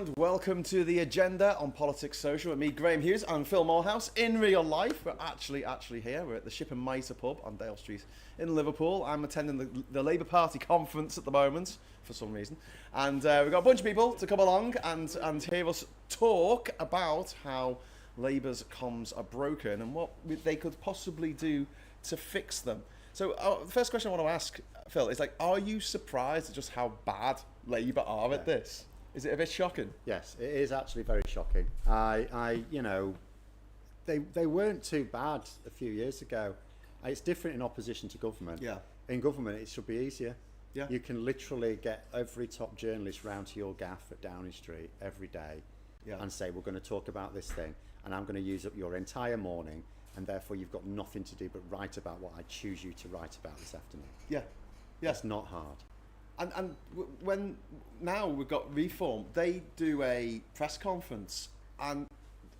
and welcome to the agenda on Politics Social with me, Graham Hughes, and Phil Moorhouse. In real life, we're actually here. We're at the Ship and Mitre pub on Dale Street in Liverpool. I'm attending the Labour Party conference at the moment for some reason, and we've got a bunch of people to come along and hear us talk about how Labour's comms are broken and what they could possibly do to fix them. So the first question I want to ask, Phil, is are you surprised at just how bad Labour are at this? Is it a bit shocking? Yes, it is actually very shocking. They weren't too bad a few years ago. It's different in opposition to government. Yeah. In government, it should be easier. Yeah. You can literally get every top journalist round to your gaff at Downing Street every day and say, we're going to talk about this thing, and I'm going to use up your entire morning, and therefore you've got nothing to do but write about what I choose you to write about this afternoon. Yeah. It's not hard. And when now we've got Reform, they do a press conference and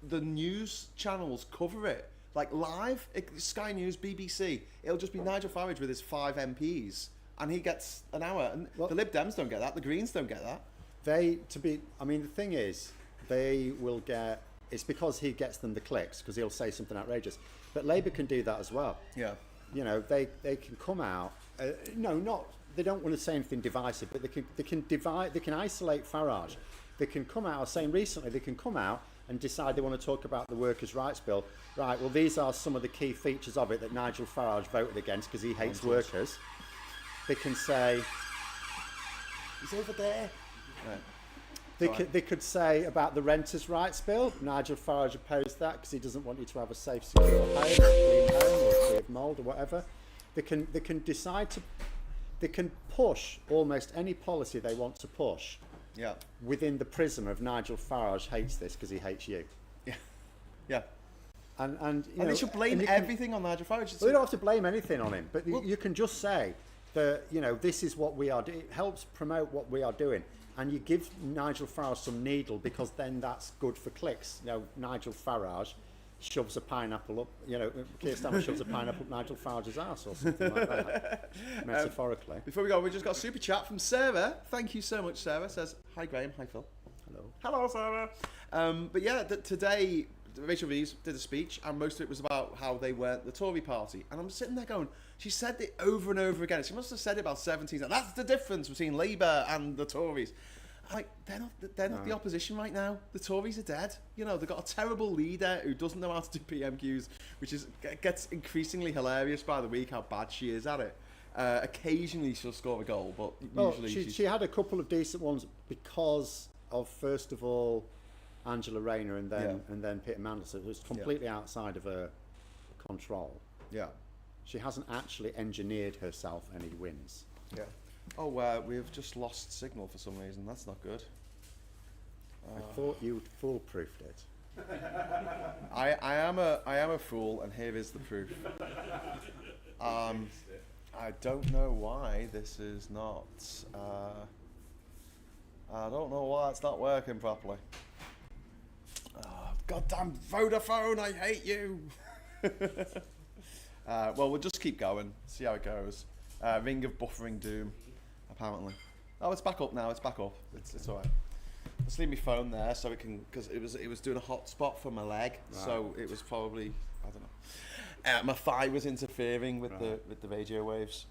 the news channels cover it live. Sky News, BBC. It'll just be Nigel Farage with his 5 MPs, and he gets an hour. And the Lib Dems don't get that. The Greens don't get that. The thing is, they will get. It's because he gets them the clicks because he'll say something outrageous. But Labour can do that as well. Yeah. You know, they can come out. They don't want to say anything divisive, but they can divide. They can isolate Farage. They can come out. I was saying recently, they can come out and decide they want to talk about the Workers' Rights Bill. Right. Well, these are some of the key features of it that Nigel Farage voted against because he hates workers. They can say he's over there. Right. They could say about the Renters' Rights Bill, Nigel Farage opposed that because he doesn't want you to have a safe, secure home, or a clean home, or free of mould, or whatever. They can decide to. They can push almost any policy they want to push within the prism of Nigel Farage hates this because he hates you. Yeah. Yeah. And they should blame everything on Nigel Farage. Well, you don't have to blame anything on him, but you can just say that, this is what we are doing. It helps promote what we are doing. And you give Nigel Farage some needle because then that's good for clicks. Nigel Farage shoves a pineapple up, Keir Starmer shoves a pineapple up Nigel Farage's ass or something like that, metaphorically. Before we go, we just got a super chat from Sarah. Thank you so much, Sarah. Says, hi Graham, hi Phil. Hello, Sarah. But yeah, today Rachel Reeves did a speech and most of it was about how they weren't the Tory party. And I'm sitting there going, she said it over and over again. She must have said it about 17 times. That's the difference between Labour and the Tories. They're not the opposition right now. The Tories are dead. They've got a terrible leader who doesn't know how to do PMQs, which gets increasingly hilarious by the week how bad she is at it. Occasionally she'll score a goal, but usually she had a couple of decent ones because of, first of all, Angela Rayner and then Peter Mandelson. It was completely outside of her control. Yeah. She hasn't actually engineered herself any wins. Yeah. Oh, we've just lost signal for some reason. That's not good. I thought you'd foolproofed it. I am a fool, and here is the proof. I don't know why this is not. I don't know why it's not working properly. Goddamn Vodafone! I hate you. Well, we'll just keep going. See how it goes. Ring of buffering doom. Apparently. Oh, it's back up now. It's back up. It's all right. Let's leave my phone there so it can, because it was doing a hotspot for my leg, so it was probably, I don't know. My thigh was interfering with the radio waves.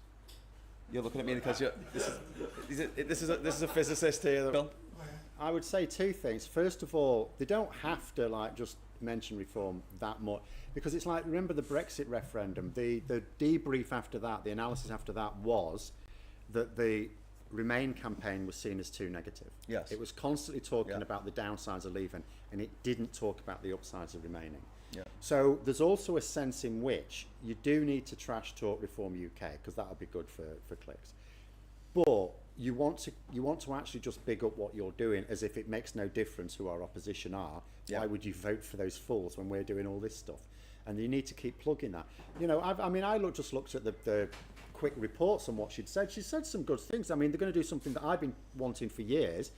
You're looking at me because this is a physicist here. Bill? I would say two things. First of all, they don't have to just mention reform that much because it's remember the Brexit referendum. The debrief after that, the analysis after that was that the Remain campaign was seen as too negative. Yes. It was constantly talking about the downsides of leaving, and it didn't talk about the upsides of remaining. Yeah. So there's also a sense in which you do need to trash talk Reform UK because that'll be good for clicks. But you want to actually just big up what you're doing as if it makes no difference who our opposition are. Yeah. Why would you vote for those fools when we're doing all this stuff? And you need to keep plugging that. I just looked at the quick reports on what she'd said. She said some good things. They're going to do something that I've been wanting for years.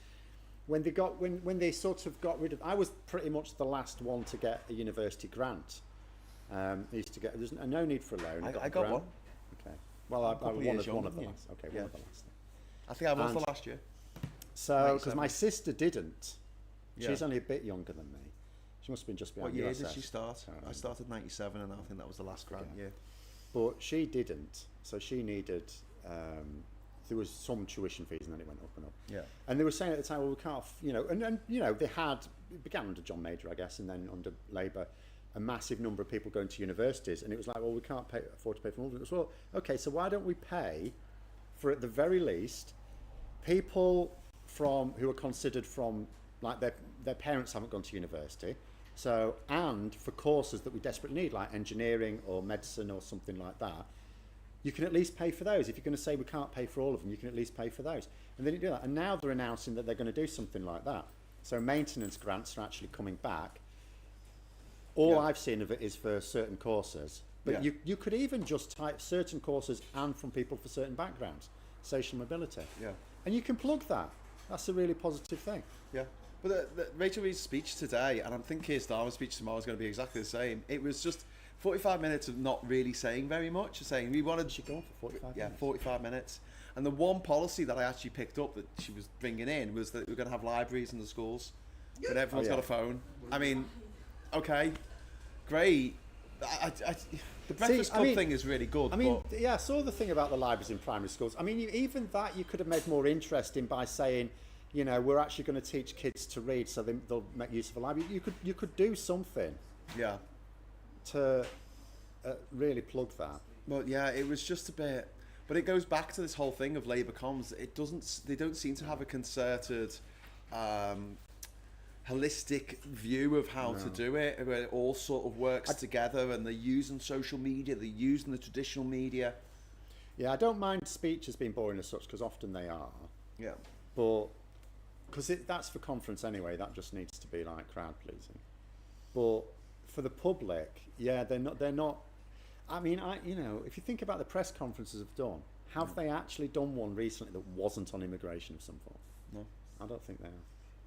When they sort of got rid of, I was pretty much the last one to get a university grant. There's no need for a loan. I got one. Okay. Well, I was one of the last. Okay, one of the last. I think I was the last year. So, because my sister didn't, Yeah. She's only a bit younger than me. She must have been just behind What year USS. did she start? Can't I remember. started 97, and I think that was the last grant year. But she didn't, so she needed. There was some tuition fees, and then it went up and up. Yeah. And they were saying at the time, well, we can't, and they had, it began under John Major, I guess, and then under Labour, a massive number of people going to universities, and it was like, well, we can't afford to pay for all of it. It was, well, okay, so why don't we pay for, at the very least, people who are considered from, like, their parents haven't gone to university, so, and for courses that we desperately need, like engineering or medicine or something like that, you can at least pay for those. If you're going to say we can't pay for all of them, you can at least pay for those. And they didn't do that. And now they're announcing that they're going to do something like that. So maintenance grants are actually coming back. All I've seen of it is for certain courses. But you could even just type certain courses and from people for certain backgrounds. Social mobility. Yeah. And you can plug that. That's a really positive thing. Yeah. But the Rachel Reid's speech today, and I think Keir Starmer's speech tomorrow is going to be exactly the same. It was just 45 minutes of not really saying very much, saying we wanted... She gone for 45 minutes? 45 minutes. And the one policy that I actually picked up that she was bringing in was that we're going to have libraries in the schools, but everyone's got a phone. I mean, okay, great. The Breakfast Club thing is really good. I mean, I saw the thing about the libraries in primary schools. I mean, even that you could have made more interesting by saying, we're actually going to teach kids to read, so they'll make use of a library. You could do something. Yeah. To really plug that. Well, yeah, it was just a bit, but it goes back to this whole thing of Labour comms. They don't seem to have a concerted, holistic view of how to do it, where it all sort of works together, and they're using social media, they're using the traditional media. Yeah, I don't mind speeches being boring as such, because often they are. Yeah. But, because that's for conference anyway, that just needs to be like crowd pleasing. But for the public, they're not. I mean, if you think about the press conferences have done, have they actually done one recently that wasn't on immigration of some form? No, I don't think they have.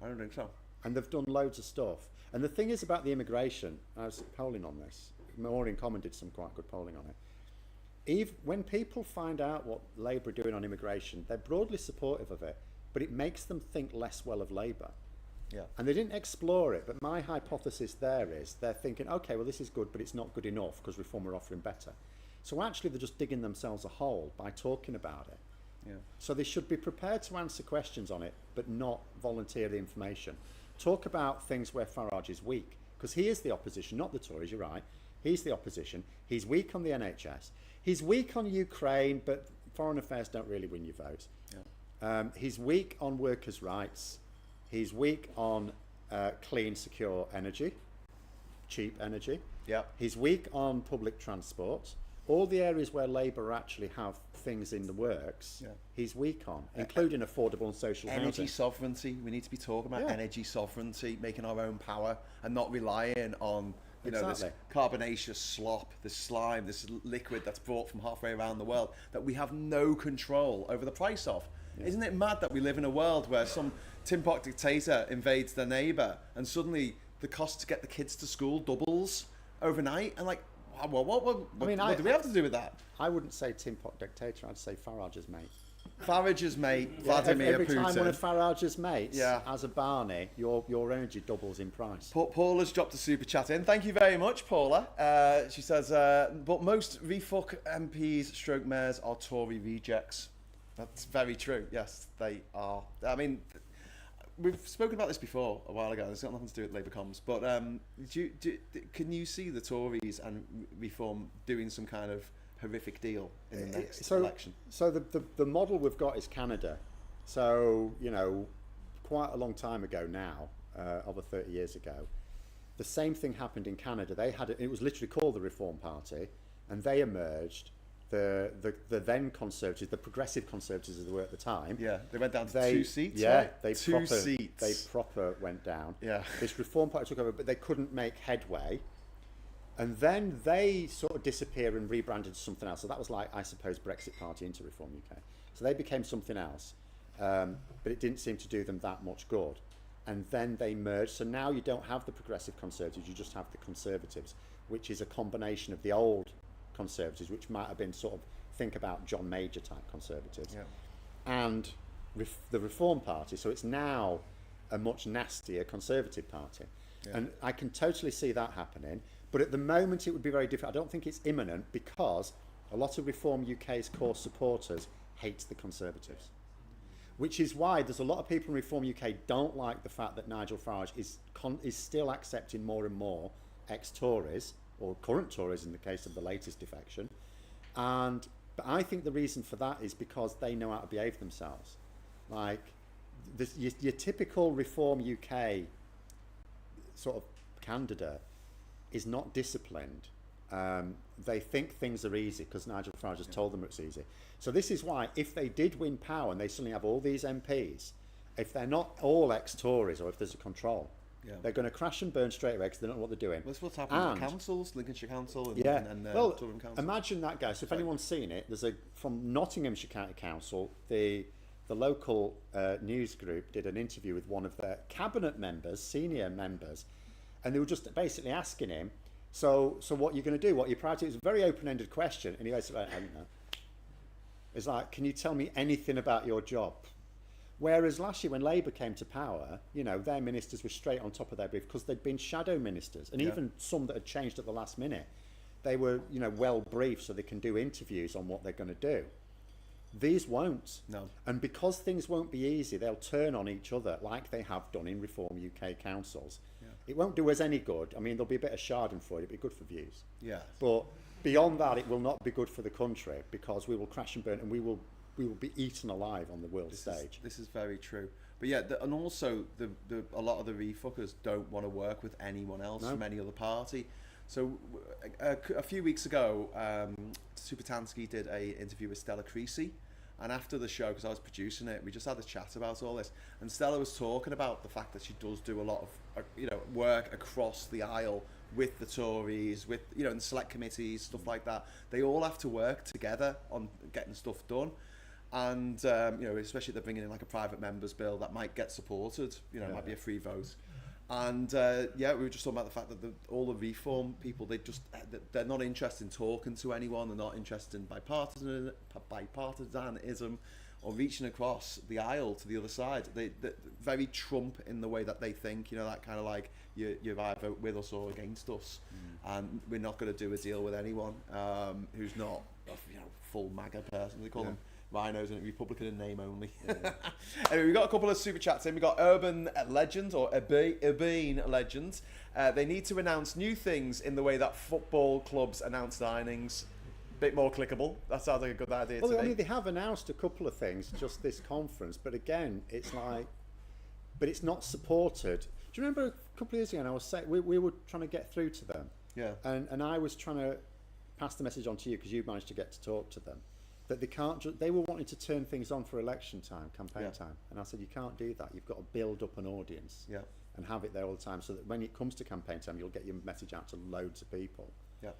I don't think so. And they've done loads of stuff. And the thing is about the immigration, I was polling on this. Maureen Common did some quite good polling on it. When people find out what Labour are doing on immigration, they're broadly supportive of it, but it makes them think less well of Labour. Yeah. And they didn't explore it, but my hypothesis there is they're thinking, okay, well, this is good, but it's not good enough because Reform are offering better. So actually, they're just digging themselves a hole by talking about it. Yeah. So they should be prepared to answer questions on it, but not volunteer the information. Talk about things where Farage is weak, because he is the opposition, not the Tories, you're right. He's the opposition. He's weak on the NHS. He's weak on Ukraine, but foreign affairs don't really win your vote. Yeah. He's weak on workers' rights. He's weak on clean, secure energy, cheap energy. Yeah. He's weak on public transport. All the areas where Labour actually have things in the works, he's weak on, including affordable and social energy housing. sovereignty. We need to be talking about energy sovereignty, making our own power, and not relying on this carbonaceous slop, this slime, this liquid that's brought from halfway around the world that we have no control over the price of. Yeah. Isn't it mad that we live in a world where some tin pot dictator invades their neighbour and suddenly the cost to get the kids to school doubles overnight? And what do we have to do with that? I wouldn't say tin pot dictator, I'd say Farage's mate. Farage's mate, Vladimir every Putin. Every time one of Farage's mates has a Barney, your energy doubles in price. Paula's dropped a super chat in. Thank you very much, Paula. She says, but most refuck MPs stroke mayors are Tory rejects. That's very true. Yes, they are. I mean, we've spoken about this before a while ago. It's got nothing to do with Labour comms. But can you see the Tories and Reform doing some kind of horrific deal in the next election? So the model we've got is Canada. So, quite a long time ago now, over 30 years ago, the same thing happened in Canada. It was literally called the Reform Party, and they emerged. The then Conservatives, the Progressive Conservatives as they were at the time. Yeah, they went down to 2 seats. Yeah, right? they proper went down. Yeah. This Reform Party took over, but they couldn't make headway. And then they sort of disappeared and rebranded to something else. So that was like, I suppose, Brexit Party into Reform UK. So they became something else, but it didn't seem to do them that much good. And then they merged. So now you don't have the Progressive Conservatives, you just have the Conservatives, which is a combination of the old Conservatives, which might have been sort of, think about John Major type Conservatives, and the Reform Party. So it's now a much nastier Conservative Party. And I can totally see that happening. But at the moment, it would be very different. I don't think it's imminent because a lot of Reform UK's core supporters hate the Conservatives. Which is why there's a lot of people in Reform UK don't like the fact that Nigel Farage is still accepting more and more ex-Tories, or current Tories in the case of the latest defection. But I think the reason for that is because they know how to behave themselves. Like, your typical Reform UK sort of candidate is not disciplined. They think things are easy because Nigel Farage has told them it's easy. So this is why, if they did win power and they suddenly have all these MPs, if they're not all ex-Tories or if there's a control, they're going to crash and burn straight away because they don't know what they're doing. Well, that's what's happening with councils, Lincolnshire Council and Durham Council. Imagine that, guys. So if anyone's seen it, there's from Nottinghamshire County Council, the local news group did an interview with one of their cabinet members, senior members, and they were just basically asking him, so what you're going to do, what your priority is. It was a very open-ended question, and he basically went, I don't know. It's like, can you tell me anything about your job? Whereas last year when Labour came to power, their ministers were straight on top of their brief because they'd been shadow ministers, and even some that had changed at the last minute, they were, well briefed so they can do interviews on what they're going to do. These won't. No. And because things won't be easy, they'll turn on each other like they have done in Reform UK councils. Yeah. It won't do us any good. I mean, there'll be a bit of schadenfreude, it'll be good for views. Yeah. But beyond that, it will not be good for the country because we will crash and burn and we will be eaten alive on the world stage. This is very true. But yeah, and also a lot of the refuckers don't want to work with anyone else from any other party. So a few weeks ago, Supetansky did an interview with Stella Creasy, and after the show, because I was producing it, we just had a chat about all this, and Stella was talking about the fact that she does do a lot of work across the aisle with the Tories, with in select committees, stuff like that. They all have to work together on getting stuff done. And especially if they're bringing in like a private members bill that might get supported, it might be a free vote. And we were just talking about the fact that all the reform people, they're not interested in talking to anyone. They're not interested in bipartisanism or reaching across the aisle to the other side. They're very Trump in the way that they think, that kind of like you either with us or against us, and we're not going to do a deal with anyone who's not full MAGA person. They call them rhinos and Republican in name only. Anyway, we've got a couple of super chats in. We've got Urban Legends or Urbane Legends. They need to announce new things in the way that football clubs announce signings. Bit more clickable. That sounds like a good idea to me. They have announced a couple of things just this conference, but again, it's like, but it's not supported. Do you remember a couple of years ago, and I was saying we were trying to get through to them. Yeah. And I was trying to pass the message on to you because you managed to get to talk to them. That they can't. They were wanting to turn things on for election time, campaign time, and I said you can't do that. You've got to build up an audience and have it there all the time, so that when it comes to campaign time, you'll get your message out to loads of people. Yeah.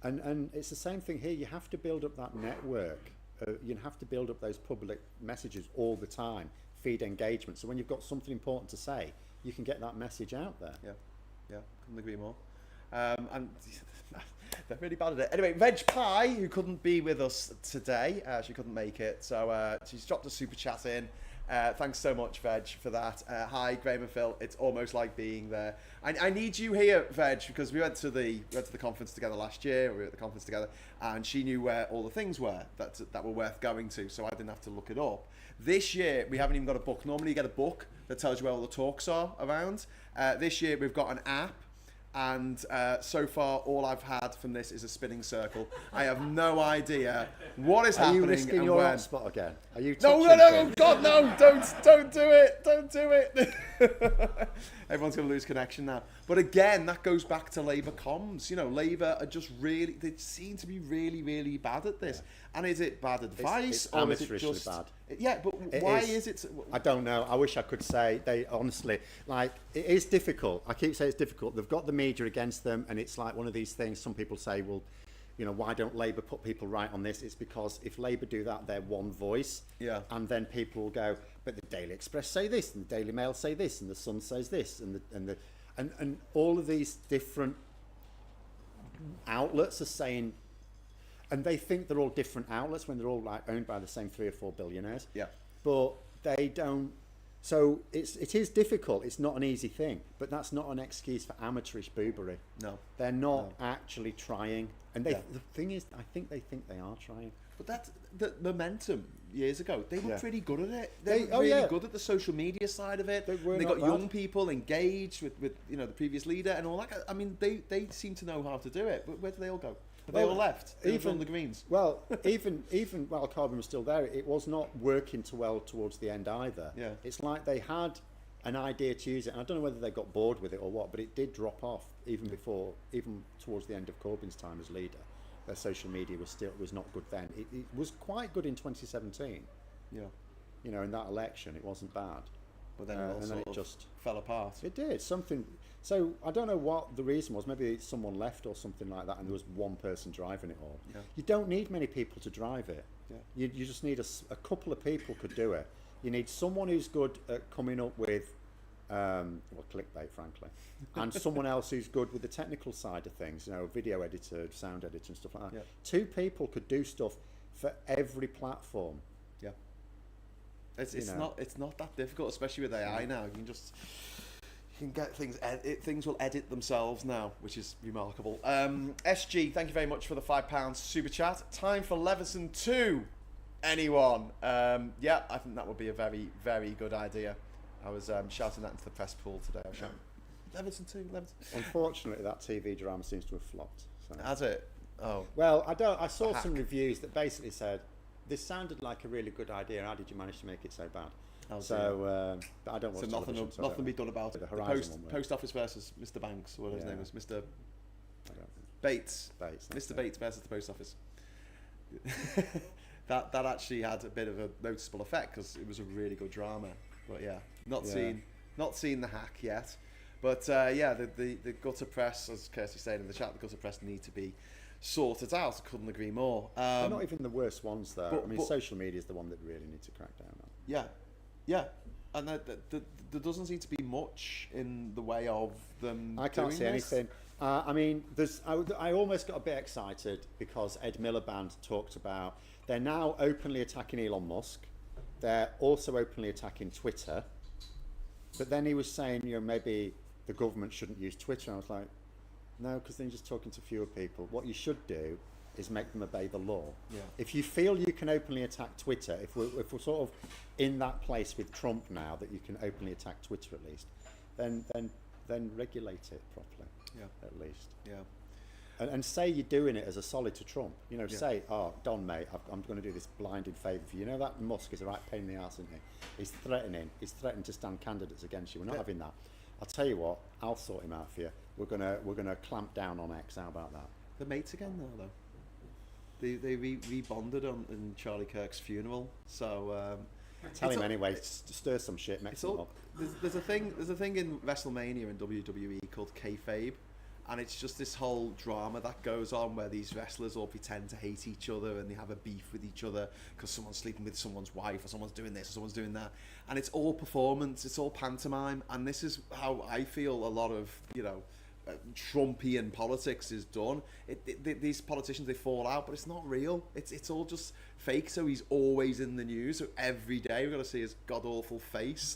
And it's the same thing here. You have to build up that network. You have to build up those public messages all the time. Feed engagement. So when you've got something important to say, you can get that message out there. Yeah. Couldn't agree more. And they're really bad at it. Anyway, Veg Pie, who couldn't be with us today, she couldn't make it, so she's dropped a super chat in. Thanks so much, Veg, for that. Hi, Graham and Phil. It's almost like being there. I need you here, Veg, because we went to the conference together last year. We were at the conference together, and she knew where all the things were that were worth going to, so I didn't have to look it up. This year, we haven't even got a book. Normally, you get a book that tells you where all the talks are around. This year, we've got an app. And so far, all I've had from this is a spinning circle. I have no idea what is happening. Are you risking and your when. hotspot again? Are you? No, God, no! Don't do it! Don't do it! Everyone's going to lose connection now. But again, that goes back to Labour comms. Labour are just they seem to be really, really bad at this. And is it bad advice it's or is it amateurishly just bad? Yeah, but why is it? I don't know. I wish I could say. They honestly, it is difficult. I keep saying it's difficult. They've got the media against them, and it's like one of these things. Some people say, well, why don't Labour put people right on this? It's because if Labour do that, they're one voice. Yeah. And then people will go, but the Daily Express say this, and the Daily Mail say this, and the Sun says this, and all of these different outlets are saying. And they think they're all different outlets when they're all owned by the same 3 or 4 billionaires. Yeah. But they don't So it is difficult. It's not an easy thing, but that's not an excuse for amateurish boobery. No. They're not actually trying. And Yeah. the thing is, I think they are trying. But that's the momentum years ago. They were Yeah. pretty good at it. They were oh, really yeah. good at the social media side of it. They were They not got bad. young people engaged with the previous leader and all that. I mean, they seem to know how to do it. But where do they all go? Have they all left? Even on the Greens. Well, even while Corbyn was still there, it was not working too well towards the end either. Yeah. It's like they had an idea to use it, and I don't know whether they got bored with it or what, but it did drop off even towards the end of Corbyn's time as leader. Their social media was not good then. It was quite good in 2017. Yeah. You know, in that election, it wasn't bad. But then it just fell apart. It did something. So I don't know what the reason was. Maybe someone left or something like that, and there was one person driving it all. Yeah. You don't need many people to drive it. Yeah. You just need a couple of people could do it. You need someone who's good at coming up with, clickbait, frankly, and someone else who's good with the technical side of things. You know, video editor, sound editor, and stuff like that. Yeah. Two people could do stuff for every platform. Yeah. It's not that difficult, especially with AI now. You can get things. Things will edit themselves now, which is remarkable. SG, thank you very much for the £5 super chat. Time for Leveson 2. Anyone? Yeah, I think that would be a very, very good idea. I was shouting that into the press pool today. I was shouting, Leveson 2, Leveson. Unfortunately, that TV drama seems to have flopped. So. Has it? Oh. Well, I saw some reviews that basically said this sounded like a really good idea. How did you manage to make it so bad? But I don't watch television, so nothing be done about it. The The Horizon post office versus Mr. Banks, or his name was Mr. I don't know. Bates. Bates. Mr. Bates versus the post office. that actually had a bit of a noticeable effect because it was a really good drama. But yeah, not seen the hack yet. But the gutter press, as Kirsty said in the chat, the gutter press need to be sorted out. Couldn't agree more. They're not even the worst ones, though. But social media is the one that really needs to crack down on. Yeah, and there doesn't seem to be much in the way of them. I can't doing see this. anything. I almost got a bit excited because Ed Miliband talked about they're now openly attacking Elon Musk. They're also openly attacking Twitter. But then he was saying, maybe the government shouldn't use Twitter. And I was like, no, because then you're just talking to fewer people. What you should do is make them obey the law. Yeah. If you feel you can openly attack Twitter, if we're sort of in that place with Trump now that you can openly attack Twitter at least, then regulate it properly. Yeah. At least. Yeah. And say you're doing it as a solid to Trump. Say, Don, mate, I'm going to do this blinded favour for you. You know that Musk is a right pain in the arse, isn't he? He's threatening to stand candidates against you. We're not having that. I'll tell you what, I'll sort him out for you. We're gonna clamp down on X. How about that? They're mates again now, though. They rebonded in Charlie Kirk's funeral. So tell him anyway. Stir some shit. Mix them up. There's a thing in WrestleMania in WWE called kayfabe, and it's just this whole drama that goes on where these wrestlers all pretend to hate each other and they have a beef with each other because someone's sleeping with someone's wife or someone's doing this or someone's doing that, and it's all performance, it's all pantomime, and this is how I feel a lot of Trumpian politics is done. These politicians, they fall out, but it's not real. It's all just fake. So he's always in the news. So every day we've got to see his god awful face,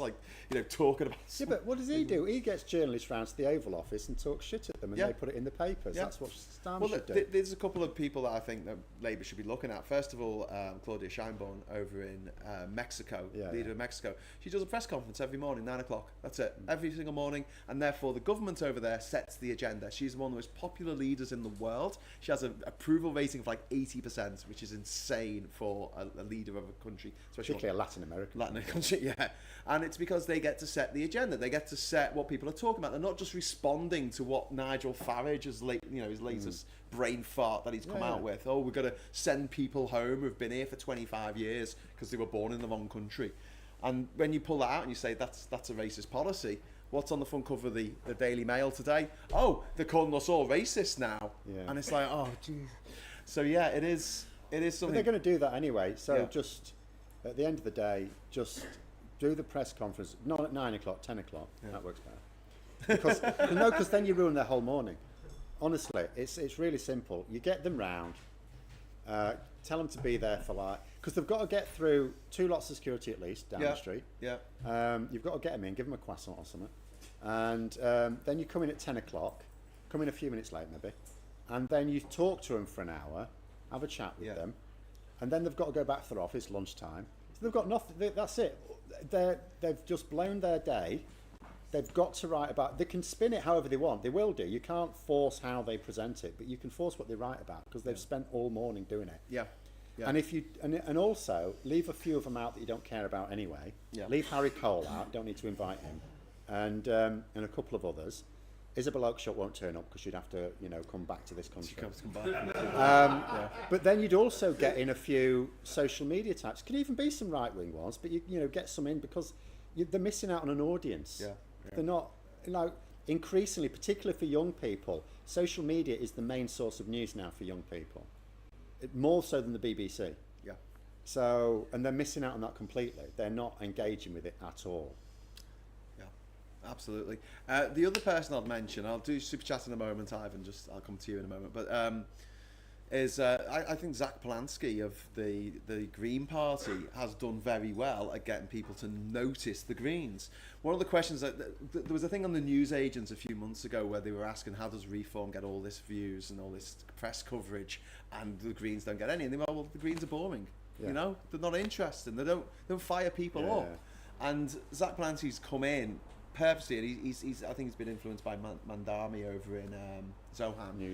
talking about. Yeah, but what does he do? He gets journalists round to the Oval Office and talks shit at them, and they put it in the papers. Yeah. That's what Stam should do. There's a couple of people that I think that Labour should be looking at. First of all, Claudia Sheinbaum over in Mexico, leader of Mexico. She does a press conference every morning, 9 o'clock. That's it, every single morning, and therefore the government over there sets the agenda. She's one of the most popular leaders in the world. She has an approval rating of 80%, which is insane for a leader of a country, especially particularly a Latin American country. Yeah, and it's because they get to set the agenda. They get to set what people are talking about. They're not just responding to what Nigel Farage his latest brain fart that he's come out with. Oh, we're going to send people home who've been here for 25 years because they were born in the wrong country. And when you pull that out and you say that's a racist policy, what's on the front cover of the Daily Mail today? Oh, they're calling us all racist now. Yeah. And it's like, oh, geez. So yeah, it is something. But they're going to do that anyway. So just at the end of the day, just do the press conference, not at 9 o'clock, 10 o'clock. Yeah. That works better. Because then you ruin their whole morning. Honestly, it's really simple. You get them round. Tell them to be there for because they've got to get through 2 lots of security at least down the street. Yeah. You've got to get them in, give them a croissant or something, and then you come in at 10 o'clock. Come in a few minutes late maybe, and then you talk to them for an hour, have a chat with them, and then they've got to go back to their office lunchtime. So they've got nothing. That's it. They've just blown their day. They've got to write about. They can spin it however they want. They will do. You can't force how they present it, but you can force what they write about because they've spent all morning doing it. Yeah. And if you and also leave a few of them out that you don't care about anyway. Yeah. Leave Harry Cole out. Don't need to invite him, and a couple of others. Isabel Oakeshott won't turn up because she'd have to, come back to this country. But then you'd also get in a few social media types. Can even be some right-wing ones, but you get some in because they're missing out on an audience. Yeah. They're not, increasingly, particularly for young people, social media is the main source of news now for young people, more so than the BBC. Yeah. So, and they're missing out on that completely. They're not engaging with it at all. Yeah, absolutely. The other person I'd mention, I'll do super chat in a moment, Ivan. I'll come to you in a moment, but I think Zach Polanski of the Green Party has done very well at getting people to notice the Greens. One of the questions there was a thing on the newsagents a few months ago where they were asking how does Reform get all this views and all this press coverage and the Greens don't get any, and they went, well, the Greens are boring. They're not interesting. They don't fire people up. And Zach Polanski's come in purposely, and he's I think he's been influenced by Mandami over in Zohan, New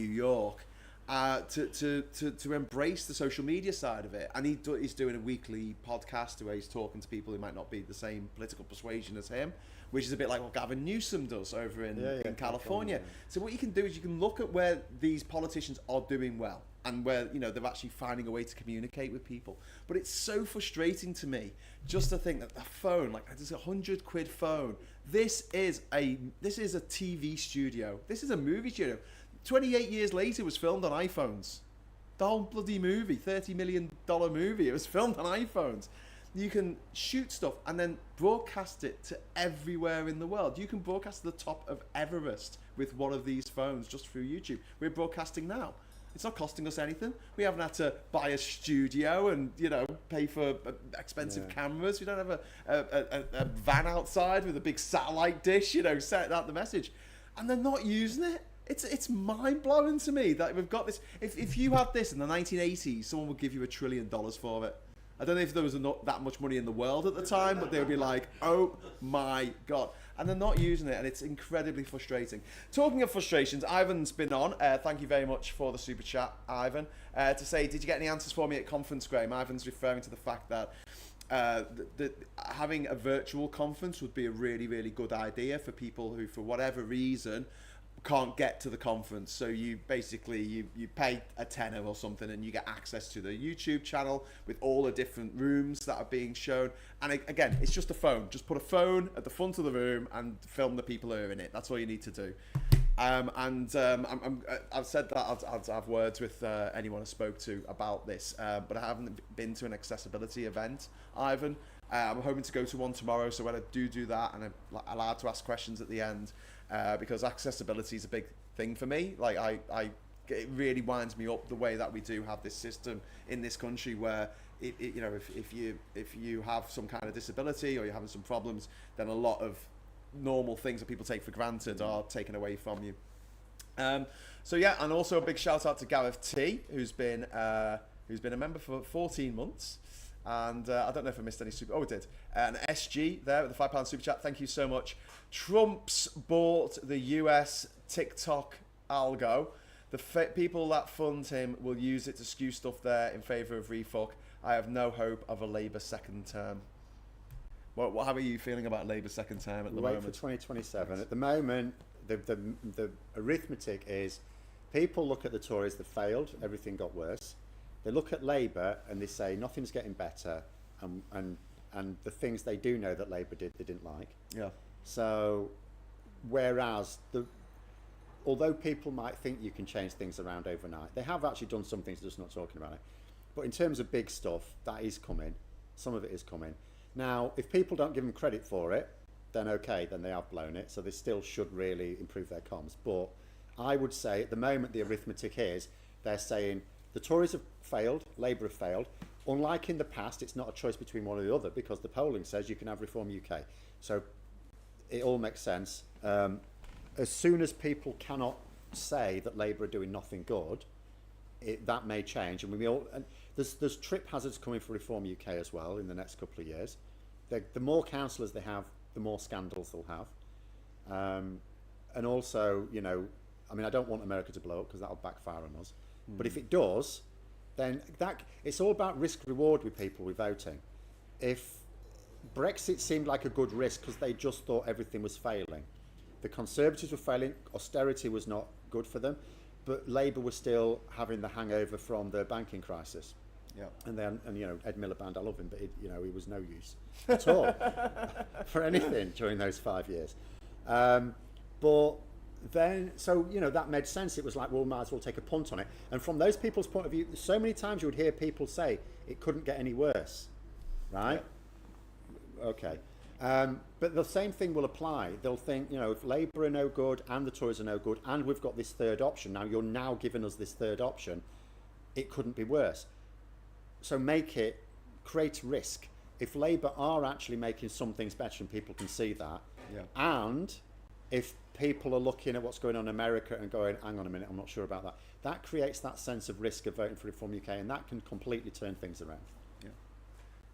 York. To embrace the social media side of it, and he's doing a weekly podcast where he's talking to people who might not be the same political persuasion as him, which is a bit like what Gavin Newsom does over in California. So what you can do is you can look at where these politicians are doing well and where they're actually finding a way to communicate with people. But it's so frustrating to me just to think that a phone, like there's £100 phone. This is a TV studio. This is a movie studio. 28 years later, it was filmed on iPhones. The whole bloody movie, $30 million movie, it was filmed on iPhones. You can shoot stuff and then broadcast it to everywhere in the world. You can broadcast to the top of Everest with one of these phones just through YouTube. We're broadcasting now. It's not costing us anything. We haven't had to buy a studio and pay for expensive cameras. We don't have a van outside with a big satellite dish, set out the message. And they're not using it. It's mind-blowing to me that we've got this. If you had this in the 1980s, someone would give you $1 trillion for it. I don't know if there was not that much money in the world at the time, but they would be like, oh my God. And they're not using it, and it's incredibly frustrating. Talking of frustrations, Ivan's been on. Thank you very much for the super chat, Ivan. To say, did you get any answers for me at conference, Graham? Ivan's referring to the fact that having a virtual conference would be a really, really good idea for people who, for whatever reason, can't get to the conference. So you basically you pay a tenner or something and you get access to the YouTube channel with all the different rooms that are being shown. And again, it's just a phone. Just put a phone at the front of the room and film the people who are in it. That's all you need to do. I've said that I'll have words with anyone I spoke to about this, but I haven't been to an accessibility event, Ivan. I'm hoping to go to one tomorrow, so when I do that and I'm allowed to ask questions at the end, because accessibility is a big thing for me. Like it really winds me up the way that we do have this system in this country where if you have some kind of disability or you're having some problems, then a lot of normal things that people take for granted are taken away from you. So yeah, and also a big shout out to Gareth T, who's been a member for 14 months. And I don't know if I missed any super. Oh, I did. An SG there with the £5 super chat. Thank you so much. Trump's bought the US TikTok algo. The people that fund him will use it to skew stuff there in favour of refuck. I have no hope of a Labour second term. How are you feeling about Labour's second term at the moment? Wait for 2027. At the moment, the arithmetic is people look at the Tories that failed, everything got worse. They look at Labour and they say nothing's getting better, and the things they do know that Labour did, they didn't like. Yeah. So, whereas although people might think you can change things around overnight, they have actually done some things, just not talking about it. But in terms of big stuff, that is coming. Some of it is coming. Now, if people don't give them credit for it, then okay, then they have blown it. So they still should really improve their comms. But I would say at the moment the arithmetic is they're saying The Tories have failed, Labour have failed. Unlike in the past, it's not a choice between one or the other because the polling says you can have Reform UK. So it all makes sense. As soon as people cannot say that Labour are doing nothing good, that may change. And there's trip hazards coming for Reform UK as well in the next couple of years. The more councillors they have, the more scandals they'll have. And also, you know, I mean, I don't want America to blow up because that'll backfire on us. But if it does, then it's all about risk reward with people with voting. If Brexit seemed like a good risk because they just thought everything was failing. The Conservatives were failing, austerity was not good for them, but Labour was still having the hangover from the banking crisis. Yeah. And you know, Ed Miliband, I love him, but you know, he was no use at all for anything during those 5 years. But then, so, you know, that made sense. It was like, well, might as well take a punt on it. And from those people's point of view, so many times you would hear people say it couldn't get any worse, right? Yeah. Okay. But the same thing will apply. They'll think, you know, if Labour are no good and the Tories are no good and we've got this third option, now you're now giving us this third option, it couldn't be worse. So create risk. If Labour are actually making some things better and people can see that, and if people are looking at what's going on in America and going, hang on a minute, I'm not sure about that, that creates that sense of risk of voting for Reform UK, and that can completely turn things around.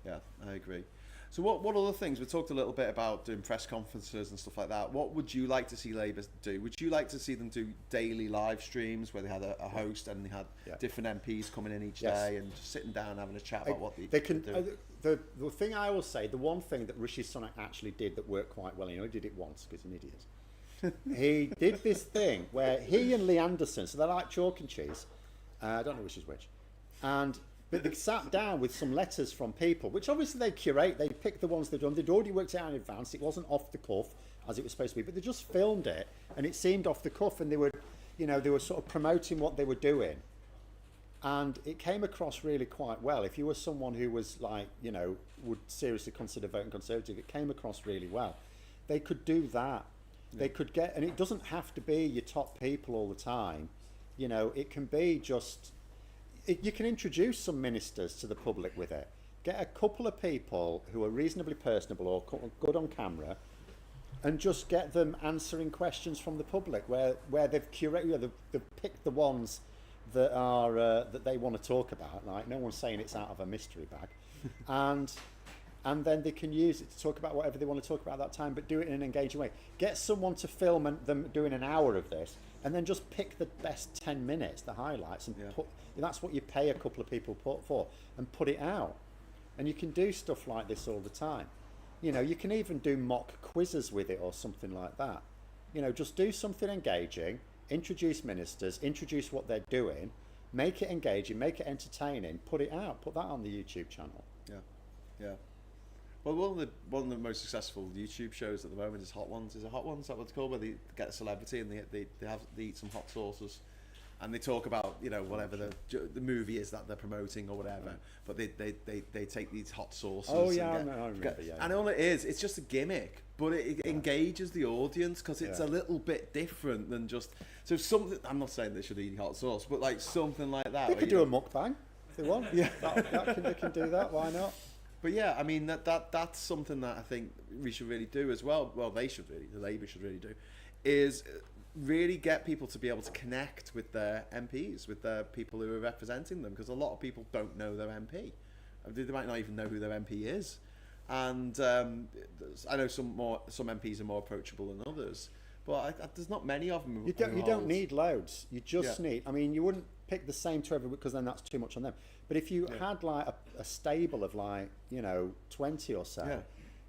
Yeah, I agree. So what other things, we talked a little bit about doing press conferences and stuff like that. What would you like to see Labour do? Would you like to see them do daily live streams where they had a host and they had different MPs coming in each day and just sitting down having a chat about what they can do? The thing I will say, the one thing that Rishi Sunak actually did that worked quite well, you know, he did it once because he's an idiot. He did this thing where he and Lee Anderson, so they're like chalk and cheese, I don't know which is which, but they sat down with some letters from people, which obviously they curate, they pick the ones they've done. They'd already worked it out in advance. It wasn't off the cuff as it was supposed to be, but they just filmed it and it seemed off the cuff, and they were, you know, they were sort of promoting what they were doing. And it came across really quite well. If you were someone who was like, you know, would seriously consider voting Conservative, it came across really well. They could do that. They could get, and it doesn't have to be your top people all the time. You know, it can be just, you can introduce some ministers to the public with it. Get a couple of people who are reasonably personable or good on camera, and just get them answering questions from the public where they've curated, they've picked the ones that are that they want to talk about. Like, no one's saying it's out of a mystery bag, and then they can use it to talk about whatever they want to talk about at that time, but do it in an engaging way. Get someone to film them doing an hour of this, and then just pick the best 10 minutes, the highlights, and that's what you pay a couple of people for, and put it out. And you can do stuff like this all the time. You know, you can even do mock quizzes with it or something like that. You know, just do something engaging, introduce ministers, introduce what they're doing, make it engaging, make it entertaining, put it out, put that on the YouTube channel. Yeah. Well, one of the most successful YouTube shows at the moment is Hot Ones. Is it Hot Ones? Is that what it's called? Where they get a celebrity and they eat some hot sauces, and they talk about, you know, whatever the movie is that they're promoting or whatever. But they take these hot sauces. Oh yeah, I remember. And all it is, it's just a gimmick, but it engages the audience because it's a little bit different than just something. I'm not saying they should eat hot sauce, but like something like that. They could do a mukbang if they want. Yeah, they can do that. Why not? But yeah, I mean that's something that I think we should really do as well. Well, the Labour should really do, is really get people to be able to connect with their MPs, with their people who are representing them, because a lot of people don't know their MP. They might not even know who their MP is. And I know some MPs are more approachable than others, but there's not many of them. You don't need loads. You just need. I mean, you wouldn't pick the same to everyone because then that's too much on them. But if you had like a stable of like, you know, 20 or so,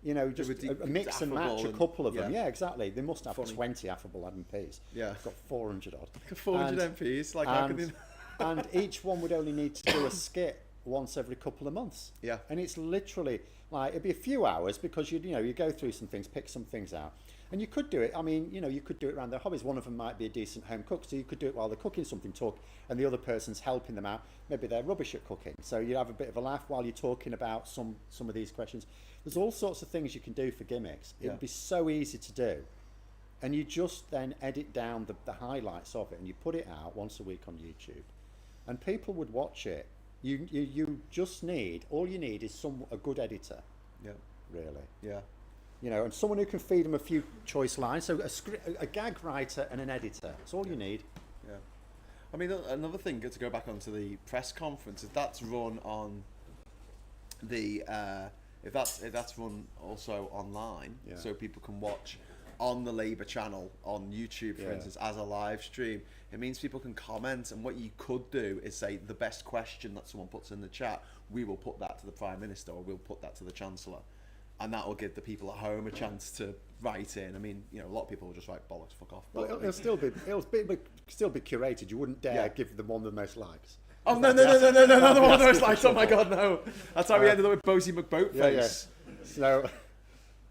you know, just a mix and match, a couple of them. Yeah, exactly. They must have 20 affable MPs. Yeah, they've got 400 odd. 400 MPs. Like, how can they? And each one would only need to do a skit once every couple of months. Yeah, and it's literally like, it'd be a few hours because you go through some things, pick some things out. And you could do it, I mean, you know, you could do it around their hobbies. One of them might be a decent home cook, so you could do it while they're cooking something, talk, and the other person's helping them out. Maybe they're rubbish at cooking, so you have a bit of a laugh while you're talking about some of these questions. There's all sorts of things you can do for gimmicks. It would be so easy to do. And you just then edit down the highlights of it, and you put it out once a week on YouTube. and people would watch it. You just need, all you need is a good editor. Yeah. Really. Yeah. You know, and someone who can feed them a few choice lines. So a gag writer and an editor. That's all you need. Yeah. I mean, another thing, to go back onto the press conference, is that's run on the if that's run also online, so people can watch on the Labour channel on YouTube, for instance, as a live stream. It means people can comment, and what you could do is say the best question that someone puts in the chat, we will put that to the Prime Minister, or we'll put that to the Chancellor, and that will give the people at home a chance to write in. I mean, you know, a lot of people will just write bollocks, fuck off. Well, it'll still be curated. You wouldn't dare give them one of the most likes. Oh no, not the one that was like, oh my god, no. That's how we ended up with Bosie McBoatface. So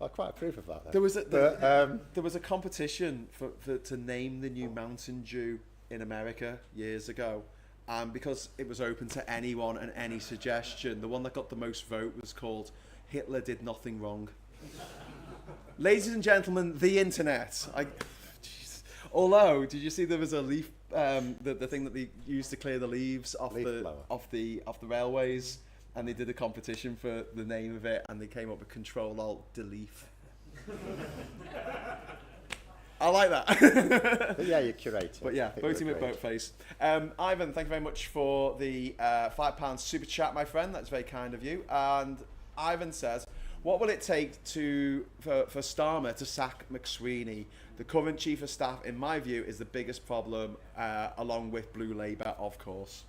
I quite approve of that. There was a competition to name the new Mountain Dew in America years ago, and because it was open to anyone and any suggestion, the one that got the most vote was called Hitler Did Nothing Wrong. Ladies and gentlemen, the internet. Although, did you see there was a leaf, the thing that they used to clear the leaves off the railways, and they did a competition for the name of it, and they came up with Control-Alt-Delete. I like that. But yeah, you're curated. But yeah, voting with Boatface. Ivan, thank you very much for the £5 super chat, my friend. That's very kind of you. And Ivan says, what will it take for Starmer to sack McSweeney? The current chief of staff, in my view, is the biggest problem, along with Blue Labour, of course.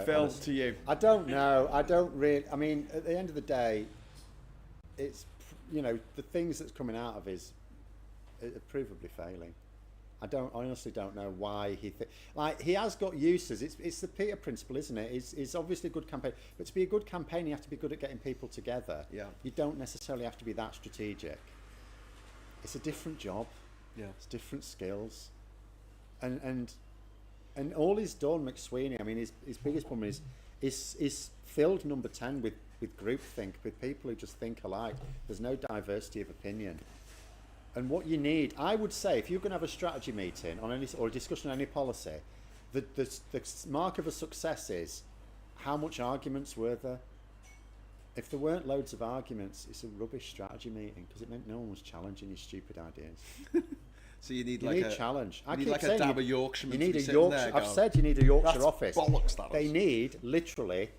Phil, to you. I don't know. I don't really. I mean, at the end of the day, it's, you know, the things that's coming out of his are provably failing. I honestly don't know why he has got uses. It's the Peter principle, isn't it? It's obviously a good campaign, but to be a good campaign, you have to be good at getting people together. Yeah. You don't necessarily have to be that strategic. It's a different job. Yeah. It's different skills, and all he's done, McSweeney. I mean, his biggest problem is filled number 10 with groupthink, with people who just think alike. There's no diversity of opinion. And what you need, I would say, if you're going to have a strategy meeting on any, or a discussion on any policy, the mark of a success is how much arguments were there. If there weren't loads of arguments, it's a rubbish strategy meeting, because it meant no one was challenging your stupid ideas. So you need a challenge. You need like a dab of Yorkshireman. You need a Yorkshire. I've said you need a Yorkshire office. Bollocks, that they need literally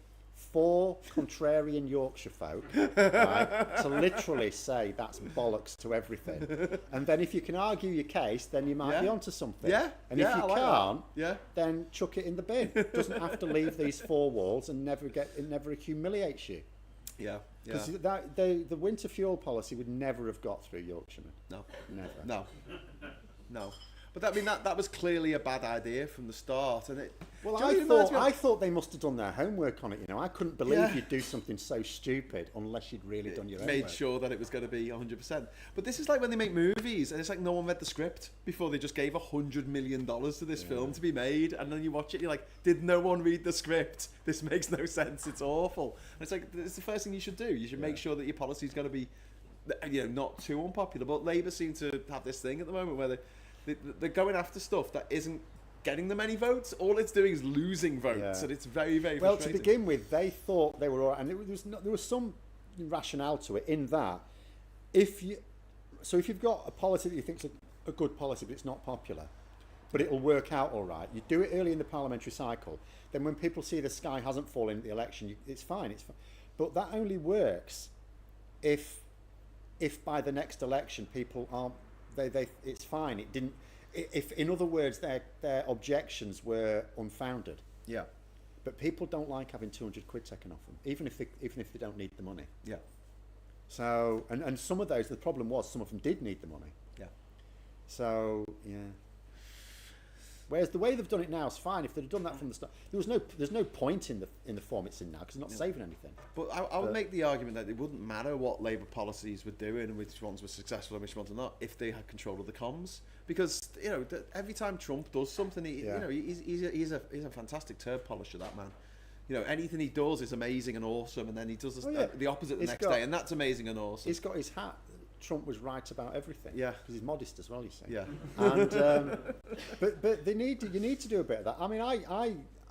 4 contrarian Yorkshire folk, right, to literally say that's bollocks to everything. And then if you can argue your case, then you might be onto something. Yeah. And if you can't, that. then chuck it in the bin. It doesn't have to leave these 4 walls and it never humiliates you. Yeah. Because the winter fuel policy would never have got through Yorkshiremen. No. Never. No. But I mean, that was clearly a bad idea from the start, and it. Well, I thought they must have done their homework on it. You know, I couldn't believe you'd do something so stupid unless you'd really done your homework. Made sure that it was going to be 100%. But this is like when they make movies, and it's like no one read the script before they just gave $100 million to this film to be made, and then you watch it, you're like, did no one read the script? This makes no sense. It's awful. And it's like, it's the first thing you should do. You should make sure that your policy is going to be, you know, not too unpopular. But Labour seem to have this thing at the moment where they're going after stuff that isn't getting them any votes. All it's doing is losing votes, and it's very, very frustrating. Well, to begin with, they thought they were all right, and there was some rationale to it in that if you've got a policy that you think is a good policy, but it's not popular, but it'll work out all right, you do it early in the parliamentary cycle, then when people see the sky hasn't fallen in the election, it's fine. But that only works if by the next election people aren't. It's fine. It didn't. If, in other words, their objections were unfounded. Yeah. But people don't like having 200 quid taken off them, even if they don't need the money. Yeah. So and some of those, the problem was some of them did need the money. Yeah. So yeah. Whereas the way they've done it now is fine. If they'd have done that from the start, there's no point in the form it's in now, because it's not saving anything. But I would make the argument that it wouldn't matter what Labour policies were doing and which ones were successful and which ones were not if they had control of the comms. Because you know, every time Trump does something, he's a fantastic turd polisher, that man. You know, anything he does is amazing and awesome, and then he does the opposite the next day, and that's amazing and awesome. He's got his hat. Trump was right about everything. Yeah, because he's modest as well. You see. Yeah. And but you need to do a bit of that. I mean,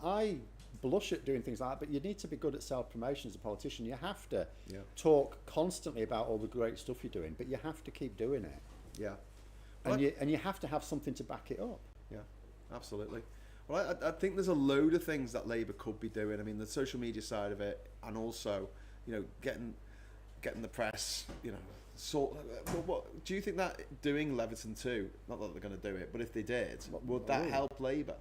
I blush at doing things like that, but you need to be good at self-promotion as a politician. You have to Yeah. talk constantly about all the great stuff you're doing, but you have to keep doing it. Yeah. And you have to have something to back it up. Yeah, absolutely. Well, I think there's a load of things that Labour could be doing. I mean, the social media side of it, and also, you know, getting the press, you know, what do you think that doing Leveson 2, not that they're going to do it, but if they did, would that help Labour?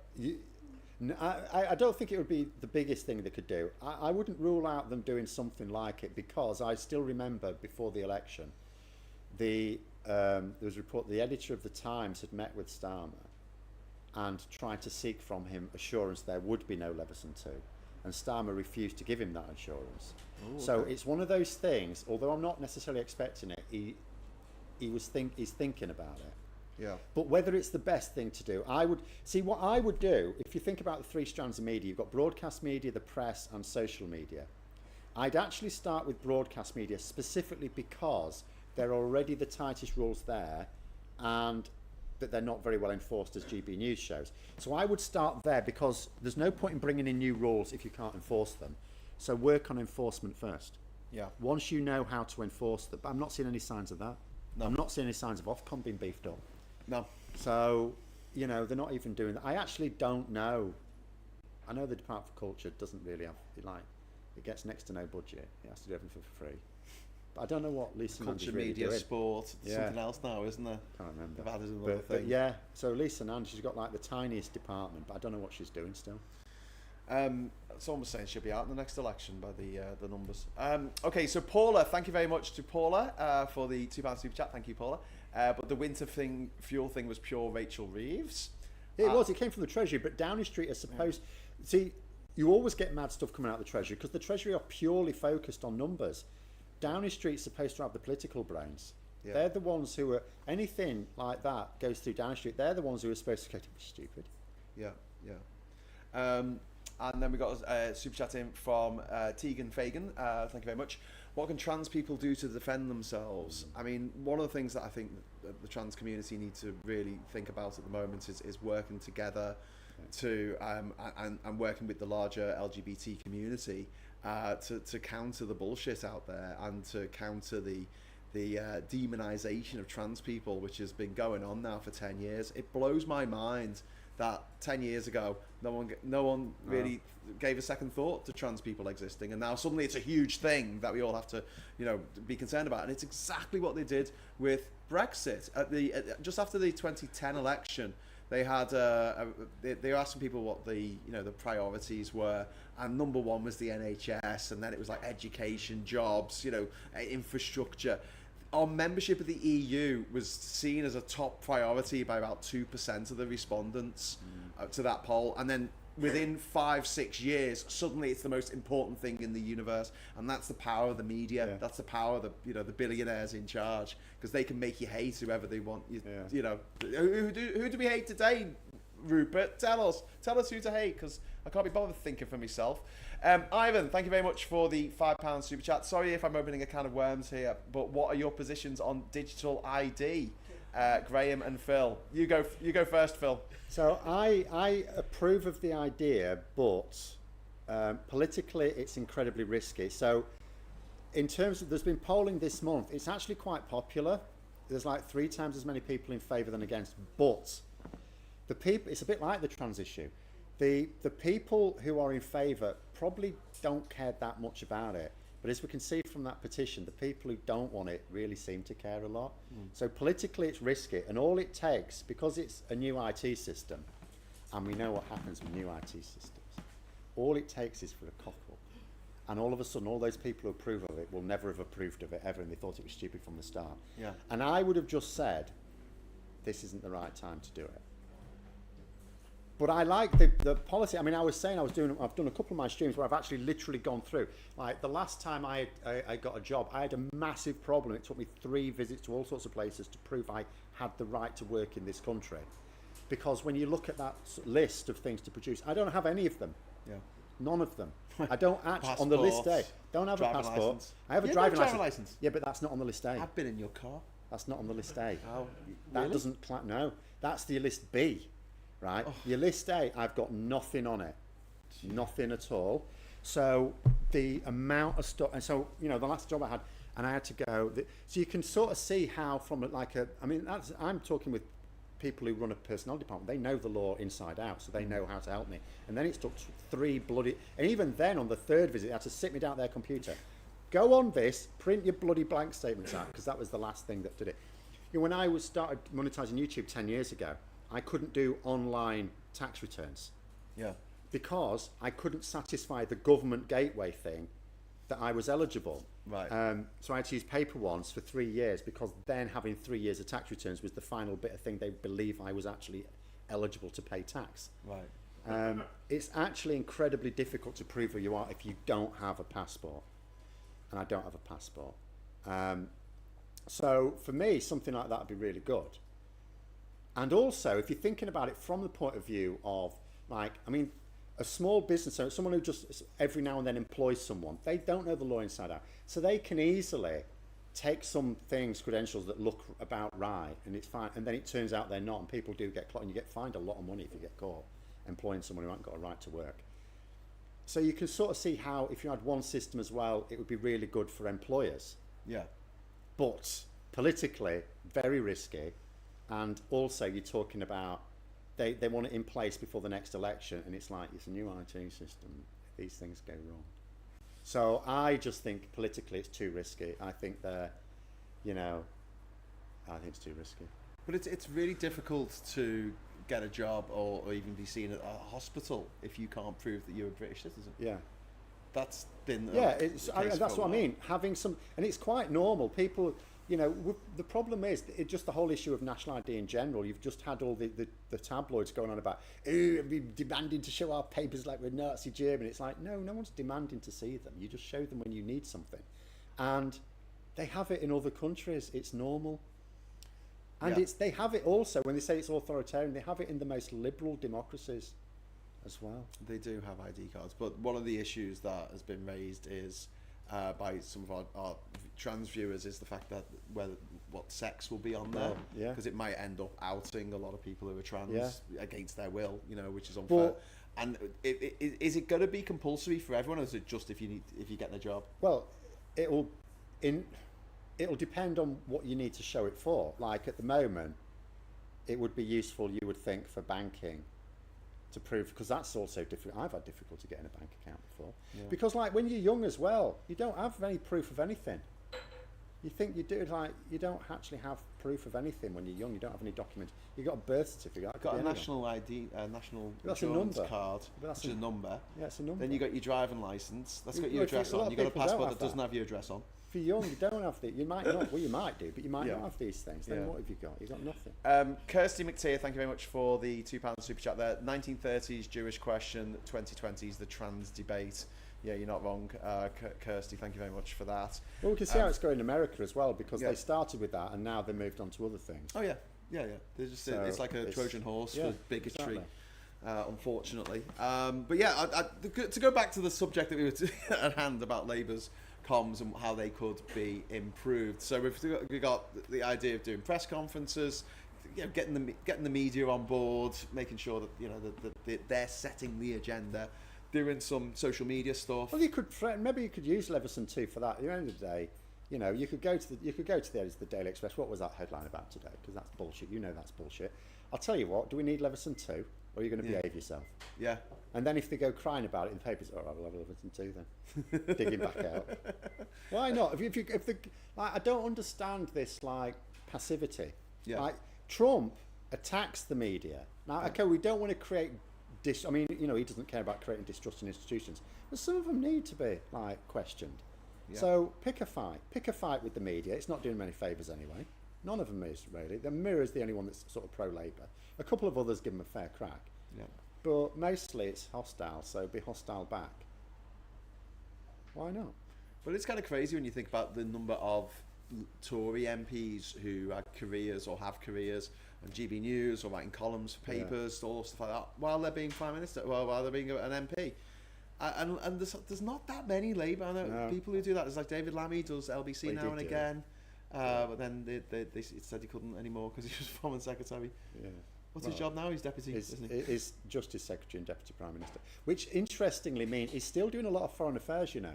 I don't think it would be the biggest thing they could do. I wouldn't rule out them doing something like it, because I still remember before the election, there was a report, the editor of the Times had met with Starmer and tried to seek from him assurance there would be no Leveson 2, and Starmer refused to give him that assurance. Ooh, so okay. it's one of those things, although I'm not necessarily expecting it, he's thinking about it. Yeah. But whether it's the best thing to do, I would see what I would do. If you think about the three strands of media, you've got broadcast media, the press, and social media. I'd actually start with broadcast media, specifically because there are already the tightest rules there, and that they're not very well enforced, as GB News shows. So I would start there, because there's no point in bringing in new rules if you can't enforce them. So work on enforcement first. Yeah. Once you know how to enforce them, but I'm not seeing any signs of that. No. I'm not seeing any signs of Ofcom being beefed up. No. So, you know, they're not even doing that. I actually don't know. I know the Department for Culture doesn't really have, it gets next to no budget. It has to do everything for free. But I don't know what Lisa Nandy's Culture, really media, doing. sport, Yeah. something else now, isn't there? Can't remember. They've added another But thing. yeah, so Lisa Nandy, she's got like the tiniest department, but I don't know what she's doing still. Someone was saying she'll be out in the next election by the numbers. Okay, so Paula, thank you very much to Paula for the £2 super chat. Thank you, Paula. But the winter fuel thing was pure Rachel Reeves. It was. It came from the Treasury, but Downing Street is supposed. Yeah. See, you always get mad stuff coming out of the Treasury because the Treasury are purely focused on numbers. Downing Street's supposed to have the political brains. Yeah. They're the ones who are anything like that goes through Downing Street. They're the ones who are supposed to go to be stupid. Yeah, yeah. And then we got a super chat in from Tegan Fagan. Thank you very much. What can trans people do to defend themselves? I mean, one of the things that I think the trans community need to really think about at the moment is working together to and working with the larger LGBT community to counter the bullshit out there and to counter the demonization of trans people, which has been going on now for 10 years. It blows my mind that 10 years ago no one really gave a second thought to trans people existing, and now suddenly it's a huge thing that we all have to, you know, be concerned about. And it's exactly what they did with Brexit just after the 2010 election. They had they were asking people what the priorities were, and number one was the NHS, and then it was like education, jobs, infrastructure. Our membership of the EU was seen as a top priority by about 2% of the respondents to that poll, and then within 5-6 years, suddenly it's the most important thing in the universe, and that's the power of the media. Yeah. That's the power of the billionaires in charge, because they can make you hate whoever they want. Who do we hate today, Rupert? Tell us who to hate, because I can't be bothered thinking for myself. Ivan, thank you very much for the £5 super chat. Sorry if I'm opening a can of worms here, but what are your positions on digital ID? Graham and Phil. You go first, Phil. So I approve of the idea, but politically it's incredibly risky. So in terms of, there's been polling this month, it's actually quite popular. There's like 3 times as many people in favour than against, but the people, it's a bit like the trans issue. The people who are in favour probably don't care that much about it. But as we can see from that petition, the people who don't want it really seem to care a lot. So politically it's risky, and all it takes, because it's a new IT system, and we know what happens with new IT systems, all it takes is for a cock up. And all of a sudden, all those people who approve of it will never have approved of it ever, and they thought it was stupid from the start. Yeah. And I would have just said, this isn't the right time to do it. But I like the policy. I mean, I've done a couple of my streams where I've actually literally gone through. Like the last time I got a job, I had a massive problem. It took me 3 visits to all sorts of places to prove I had the right to work in this country. Because when you look at that list of things to produce, I don't have any of them. Yeah. None of them. I don't actually, on the list A, don't have a passport. License. I have a driving license. Yeah, but that's not on the list A. I've been in your car. That's not on the list A. Oh, that really? doesn't, no, that's the list B. Right, your list A, I've got nothing on it. nothing at all. So the amount of stuff, and so the last job I had, and I had to go. So you can sort of see how from I'm talking with people who run a personnel department. They know the law inside out, so they know how to help me. And then it took 3 bloody, and even then on the 3rd visit, they had to sit me down at their computer, go on this, print your bloody blank statements out, because that was the last thing that did it. When I started monetizing YouTube 10 years ago, I couldn't do online tax returns. Yeah. Because I couldn't satisfy the government gateway thing that I was eligible. Right. So I had to use paper ones for 3 years, because then having 3 years of tax returns was the final bit of thing they believe I was actually eligible to pay tax. Right. It's actually incredibly difficult to prove who you are if you don't have a passport. And I don't have a passport. So for me, something like that would be really good. And also, if you're thinking about it from the point of view of, a small business owner, someone who just every now and then employs someone, they don't know the law inside out. So they can easily take some things, credentials that look about right, and it's fine, and then it turns out they're not, and people do get caught, and you get fined a lot of money if you get caught employing someone who hasn't got a right to work. So you can sort of see how, if you had one system as well, it would be really good for employers. Yeah. But politically, very risky, and also you're talking about they want it in place before the next election, and it's like, it's a new IT system, these things go wrong. So I just think politically it's too risky. I think I think it's too risky. But it's really difficult to get a job or even be seen at a hospital if you can't prove that you're a British citizen. Yeah. That's been that's what I mean. Having some, and it's quite normal. People, the problem is just the whole issue of national ID in general. You've just had all the tabloids going on about, we're demanding to show our papers like we're Nazi Germany. It's like, no one's demanding to see them. You just show them when you need something. And they have it in other countries. It's normal. And they have it also, when they say it's authoritarian, they have it in the most liberal democracies as well. They do have ID cards, but one of the issues that has been raised is by some of our trans viewers is the fact that what sex will be on there, because it might end up outing a lot of people who are trans against their will, which is unfair. And is it going to be compulsory for everyone, or is it just if you get the job? Well, it'll depend on what you need to show it for. Like at the moment, it would be useful, you would think, for banking to prove, because that's also difficult. I've had difficulty getting a bank account before, because like when you're young as well, you don't have any proof of anything. You think you do, like you don't actually have proof of anything when you're young. You don't have any documents. You got a birth certificate. I've got a national ID, national insurance card, which is a number. Yeah, it's a number. Then you got your driving license. That's got your address on. You got a passport that doesn't have your address on. If you're young, you don't have the. You might not. Well, you might do, but you might not have these things. Then what have you got? You've got nothing. Kirsty McTeer, thank you very much for the £2 super chat there. 1930s Jewish question, 2020s the trans debate. Yeah, you're not wrong, Kirsty. Thank you very much for that. Well, we can see how it's going in America as well, because they started with that and now they moved on to other things. Oh yeah. They're just, it's like a Trojan horse for bigotry. Exactly. Unfortunately, but yeah, to go back to the subject that we were at hand about Labour's comms and how they could be improved. So we've got the idea of doing press conferences, getting the media on board, making sure that they're setting the agenda, doing some social media stuff. Well, maybe you could use Leveson 2 for that. At the end of the day, you could go to the Daily Express. What was that headline about today? Because that's bullshit. That's bullshit. I'll tell you what. Do we need Leveson 2, or are you going to behave yourself? Yeah. And then if they go crying about it in the papers, all right, we'll have Leveson 2 then. Digging back out. Why not? I don't understand this passivity. Yeah. Like Trump attacks the media. Now, okay, we don't want to create. He doesn't care about creating distrust in institutions, but some of them need to be questioned. Yeah. So pick a fight with the media. It's not doing them any favours anyway. None of them is really. The Mirror is the only one that's sort of pro-Labour. A couple of others give them a fair crack. Yeah. But mostly it's hostile, so be hostile back. Why not? But it's kind of crazy when you think about the number of Tory MPs who had careers or have careers on GB News or writing columns for papers, all stuff like that, while they're being Prime Minister, while they're being an MP. And there's not that many Labour. I know people who do that. There's like David Lammy does LBC now and again. But then they said he couldn't anymore because he was Foreign Secretary. What's his job now? He's deputy, isn't he? Is Justice Secretary and Deputy Prime Minister, which interestingly means he's still doing a lot of foreign affairs, you know.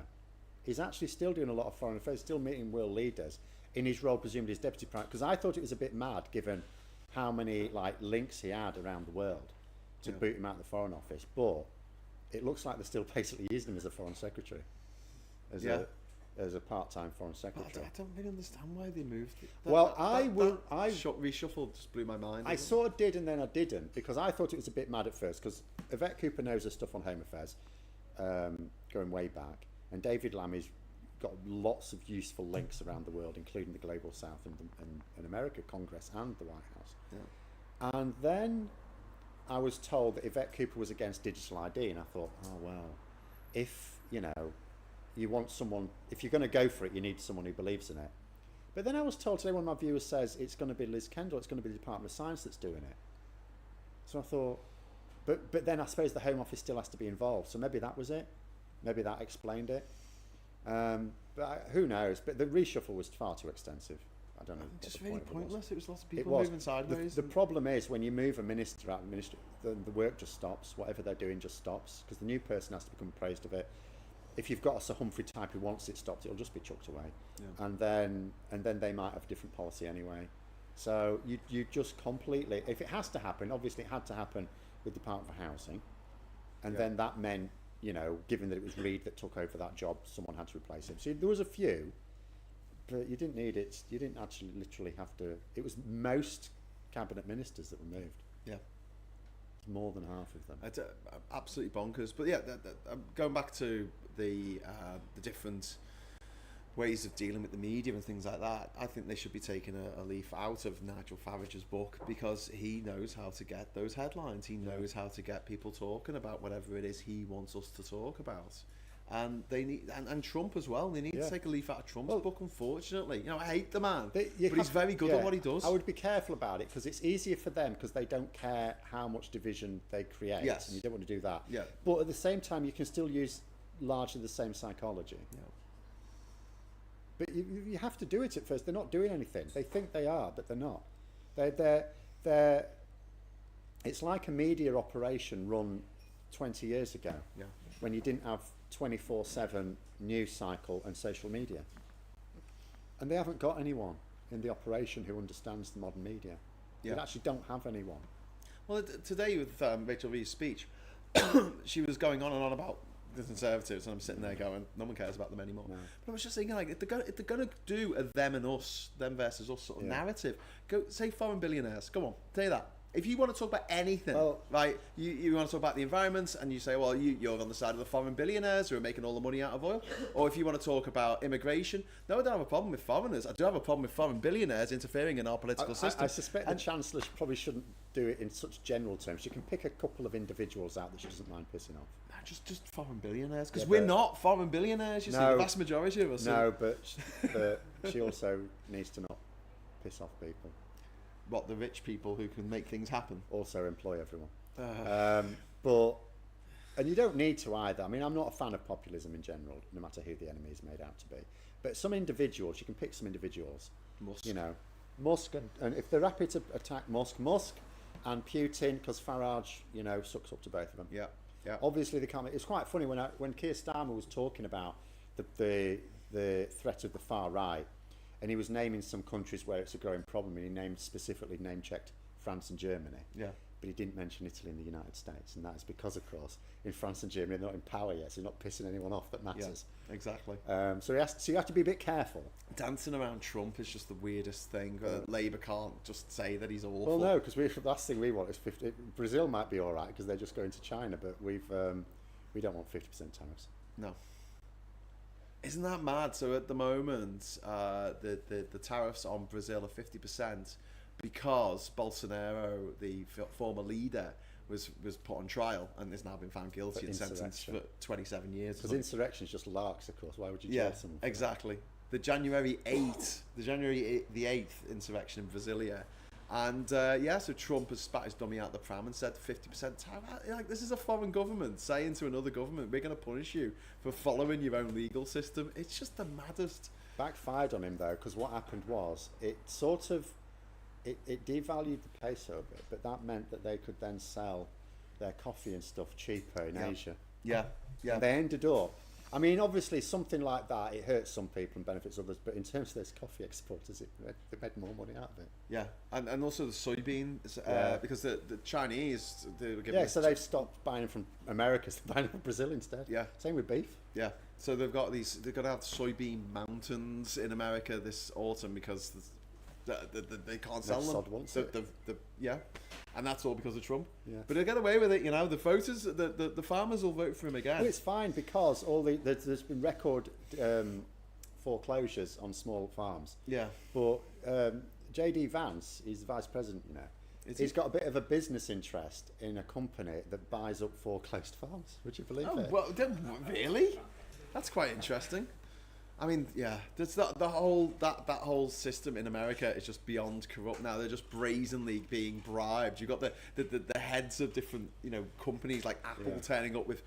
He's actually still doing a lot of foreign affairs, still meeting world leaders in his role, presumably as Deputy Prime, because I thought it was a bit mad given how many like links he had around the world to boot him out of the Foreign Office, but it looks like they're still basically using him as a Foreign Secretary, as a part-time Foreign Secretary. I don't really understand why they moved it. Reshuffle just blew my mind. I sort of did and then I didn't, because I thought it was a bit mad at first, because Yvette Cooper knows her stuff on Home Affairs, going way back, and David Lammy's got lots of useful links around the world, including the Global South and America, Congress and the White House. Yeah. And then I was told that Yvette Cooper was against digital ID, and I thought, oh well, if, you know, you want someone, if you're going to go for it, you need someone who believes in it. But then I was told today, one of my viewers says it's going to be Liz Kendall, it's going to be the Department of Science that's doing it. So I thought, but then I suppose the Home Office still has to be involved, so maybe that was it. Maybe that explained it. Who knows? But the reshuffle was far too extensive. I don't know. Just really pointless. It was lots of people moving sideways. The problem is when you move a minister out of the ministry, the work just stops. Whatever they're doing just stops, because the new person has to become appraised of it. If you've got a Sir Humphrey type who wants it stopped, it'll just be chucked away, and then they might have a different policy anyway. So you just completely, if it has to happen, obviously it had to happen with the Department for Housing, and then that meant, you know, given that it was Reid that took over that job, someone had to replace him. So there was a few, but you didn't need it. You didn't actually literally have to. It was most cabinet ministers that were moved. Yeah. More than half of them. It's absolutely bonkers. But yeah, going back to the different ways of dealing with the media and things like that, I think they should be taking a leaf out of Nigel Farage's book, because he knows how to get those headlines. He knows how to get people talking about whatever it is he wants us to talk about. And they need, and Trump as well. They need to take a leaf out of Trump's book. Unfortunately, you know, I hate the man, but he's very good at what he does. I would be careful about it, because it's easier for them because they don't care how much division they create, and you don't want to do that. Yeah. But at the same time, you can still use largely the same psychology. Yeah. But you have to do it at first. They're not doing anything. They think they are, but they're not. They're. It's like a media operation run 20 years ago, when you didn't have 24/7 news cycle and social media, and they haven't got anyone in the operation who understands the modern media. They actually don't have anyone. Well, today with Rachel Reeves' speech, she was going on and on about the Conservatives, and I'm sitting there going, no one cares about them anymore. No. But I was just thinking, like, if they're gonna do a them and us, them versus us sort of narrative, go say foreign billionaires. Go on, say that. If you want to talk about anything, right, you want to talk about the environment, and you say, well, you're on the side of the foreign billionaires who are making all the money out of oil, or if you want to talk about immigration, no, I don't have a problem with foreigners. I do have a problem with foreign billionaires interfering in our political system. I suspect the Chancellor probably shouldn't do it in such general terms. She can pick a couple of individuals out that she doesn't mind pissing off. No, just foreign billionaires, because we're not foreign billionaires. You see, the vast majority of us. No, but she also needs to not piss off people. What, the rich people who can make things happen? Also employ everyone. And you don't need to either. I mean, I'm not a fan of populism in general, no matter who the enemy is made out to be. But some individuals, you can pick some individuals. Musk. You know, Musk, and if they're happy to attack Musk and Putin, because Farage, you know, sucks up to both of them. Yeah. Obviously, they can't. It's quite funny when Keir Starmer was talking about the threat of the far right, and he was naming some countries where it's a growing problem, and he specifically name-checked France and Germany. Yeah. But he didn't mention Italy and the United States, and that is because, of course, in France and Germany, they're not in power yet, so they're not pissing anyone off that matters. Yeah, exactly. So you have to be a bit careful. Dancing around Trump is just the weirdest thing. Labour can't just say that he's awful. Well, no, because the last thing we want is 50. Brazil might be all right because they're just going to China, but we don't want 50% tariffs. No. Isn't that mad? So at the moment, the tariffs on Brazil are 50% because Bolsonaro, the former leader, was put on trial and has now been found guilty and sentenced for 27 years. Because insurrection is just larks, of course. Why would you jail someone? Yeah, exactly. The January 8th insurrection in Brasilia. And so Trump has spat his dummy out the pram and said 50% tariff. Like, this is a foreign government saying to another government, we're going to punish you for following your own legal system. It's just the maddest. Backfired on him, though, because what happened was, it sort of it devalued the peso a bit, but that meant that they could then sell their coffee and stuff cheaper in Asia. Yeah, yeah. And they ended up, I mean, obviously something like that, it hurts some people and benefits others, but in terms of those coffee exporters, they made more money out of it. Yeah, and also the soybeans, because the Chinese, they were giving... Yeah, so they've stopped buying from America, they're buying from Brazil instead. Yeah. Same with beef. Yeah, so they've got to have soybean mountains in America this autumn because they can't sell them. Wants it. Yeah, and that's all because of Trump. Yeah. But they'll get away with it, the voters, the farmers will vote for him again. Well, it's fine because there's been record foreclosures on small farms. Yeah. But JD Vance, he's the vice president, he's got a bit of a business interest in a company that buys up foreclosed farms. Would you believe it? Well, really? That's quite interesting. I mean, yeah, that's the whole whole system in America is just beyond corrupt now. They're just brazenly being bribed. You've got the heads of different companies like Apple turning up with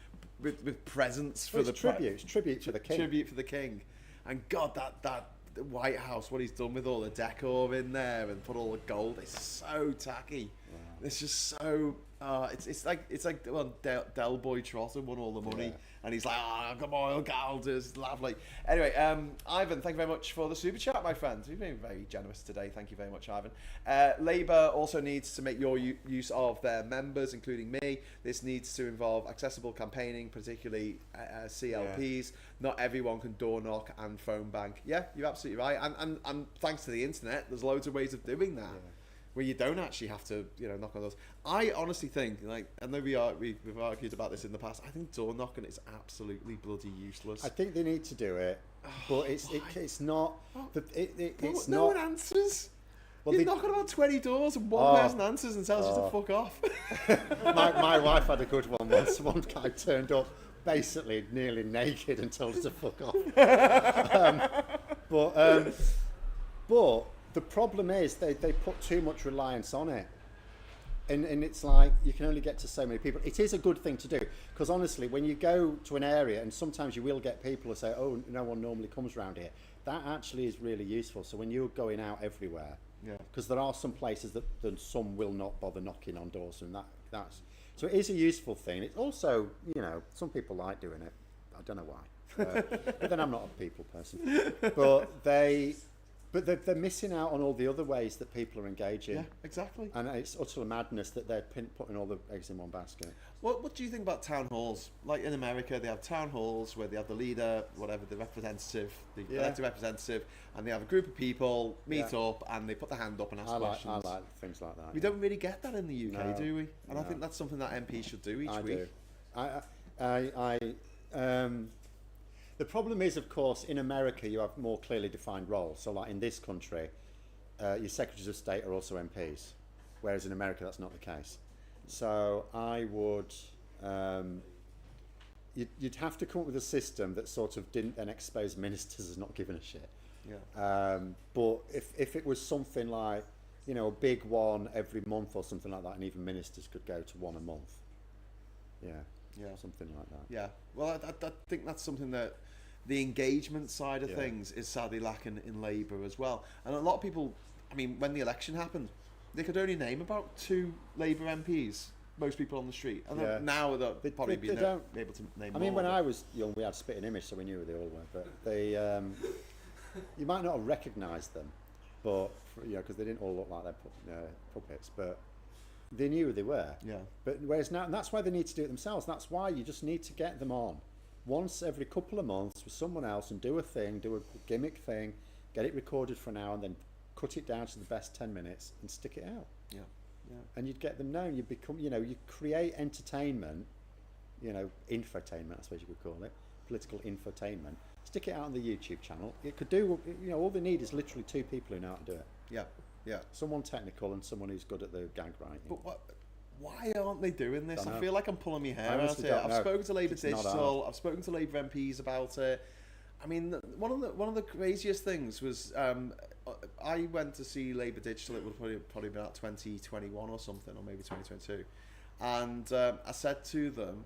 presents for tribute for the king. Tribute for the king, and God, that the White House, what he's done with all the decor in there and put all the gold, it's so tacky. Wow. It's just so. It's like Del Boy Trotter won all the money, and he's like, come on, I'll just lovely. Anyway, Ivan, thank you very much for the super chat, my friend. You've been very generous today. Thank you very much, Ivan. Labour also needs to make your use of their members, including me. This needs to involve accessible campaigning, particularly CLPs. Not everyone can door knock and phone bank. Yeah, you're absolutely right. And thanks to the internet, there's loads of ways of doing that. Yeah. Where you don't actually have to, knock on doors. I honestly think, I know we've argued about this in the past. I think door knocking is absolutely bloody useless. I think they need to do it, but it's not. It's no not. one answers. Well, you knock on about 20 doors and one person answers and tells you to fuck off. my wife had a good one once. One guy turned up basically nearly naked and told her to fuck off. But the problem is they put too much reliance on it. And it's like you can only get to so many people. It is a good thing to do because honestly, when you go to an area and sometimes you will get people who say, oh, no one normally comes around here. That actually is really useful. So when you're going out everywhere, because there are some places that some will not bother knocking on doors, and that's so it is a useful thing. It's also, some people like doing it. I don't know why, but then I'm not a people person. But they're missing out on all the other ways that people are engaging. Yeah, exactly. And it's utter madness that they're putting all the eggs in one basket. What do you think about town halls? Like in America, they have town halls where they have the leader, whatever, the representative, the elected representative, and they have a group of people meet up and they put their hand up and ask questions. I like things like that. We don't really get that in the UK, do we? And no. I think that's something that MPs should do each week. The problem is, of course, in America you have more clearly defined roles. So like in this country, your secretaries of state are also MPs, whereas in America that's not the case. So I would, you'd have to come up with a system that sort of didn't then expose ministers as not giving a shit. Yeah. But if it was something like, a big one every month or something like that, and even ministers could go to one a month. Yeah, something like that. Yeah, well, I think that's something that the engagement side of things is sadly lacking in Labour as well. And a lot of people, I mean, when the election happened, they could only name about 2 Labour MPs, most people on the street. And now they'll probably be able to name more. I mean, when I was young, we had spitting image, so we knew who they all were. But they, you might not have recognised them, but because they didn't all look like their puppets, but they knew who they were. Yeah. But whereas now, and that's why they need to do it themselves. That's why you just need to get them on once every couple of months with someone else and do a gimmick thing, get it recorded for an hour, and then cut it down to the best 10 minutes and stick it out. Yeah. Yeah. And you'd get them known. You become, you create entertainment, infotainment, I suppose you could call it, political infotainment. Stick it out on the YouTube channel. It could do, all they need is literally 2 people who know how to do it. Yeah. Yeah. Someone technical and someone who's good at the gag writing. But why aren't they doing this? I feel like I'm pulling my hair out here. I've spoken to Labour Digital. I've spoken to Labour MPs about it. I mean, one of the craziest things was I went to see Labour Digital. It would probably been about 2021 or something, or maybe 2022. And I said to them,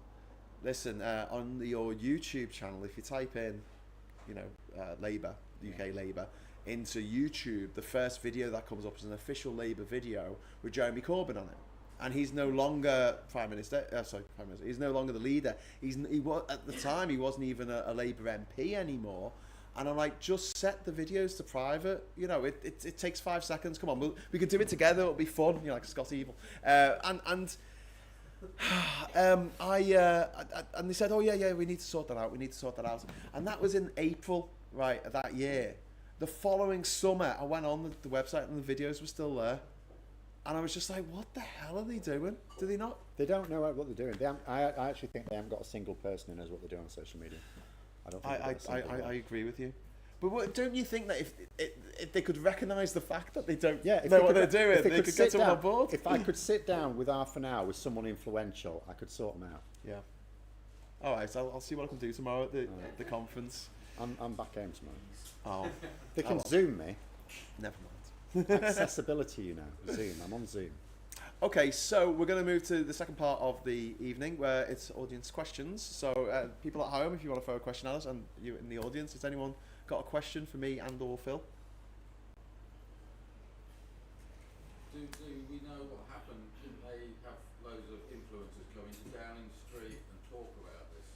listen, on your YouTube channel, if you type in, Labour, UK Labour, into YouTube, the first video that comes up is an official Labour video with Jeremy Corbyn on it. And he's no longer Prime Minister. Prime Minister. He's no longer the leader. He was at the time. He wasn't even a Labour MP anymore. And I'm like, just set the videos to private. You know, it takes 5 seconds. Come on, we can do it together. It'll be fun. You know, like Scott Evil. And they said, oh yeah, we need to sort that out. And that was in April, right, of that year. The following summer, I went on the website and the videos were still there. And I was just like, what the hell are they doing? Do they not? They don't know what they're doing. I actually think they haven't got a single person who knows what they're doing on social media. I don't think I agree with you. But don't you think that if they could recognise the fact that they don't know what they're doing, they could get someone on board? If I could sit down with half an hour with someone influential, I could sort them out. Yeah. All right, so I'll see what I can do tomorrow at the conference. I'm back home tomorrow. Oh. They can Zoom me. Never mind. Accessibility, you know. Zoom. I'm on Zoom. Okay, so we're going to move to the second part of the evening where it's audience questions. So people at home, if you want to throw a question at us, and you in the audience, has anyone got a question for me and or Phil? Do we know what happened? Didn't they have loads of influencers coming to Downing Street and talk about this?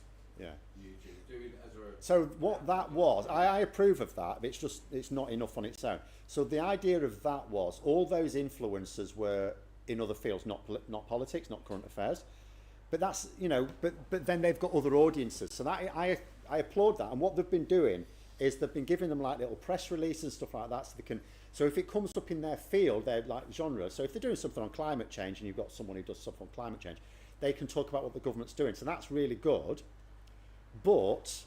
Yeah. YouTube doing as a. So what that was, I approve of that, but it's not enough on its own. So the idea of that was all those influencers were in other fields, not politics, not current affairs, but that's, you know, but then they've got other audiences. So that I applaud that. And what they've been doing is they've been giving them like little press releases and stuff like that, so they can. So if it comes up in their field, they're like genre. So if they're doing something on climate change, and you've got someone who does stuff on climate change, they can talk about what the government's doing. So that's really good. But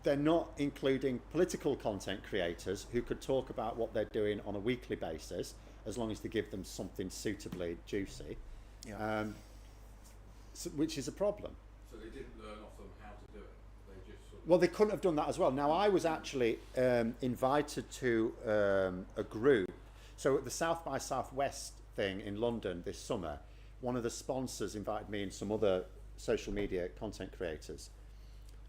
they're not including political content creators who could talk about what they're doing on a weekly basis, as long as they give them something suitably juicy, which is a problem. So they didn't learn off them how to do it. They just sort of. Well, they couldn't have done that as well. Now, I was actually invited to a group. So at the South by Southwest thing in London this summer, one of the sponsors invited me and some other social media content creators.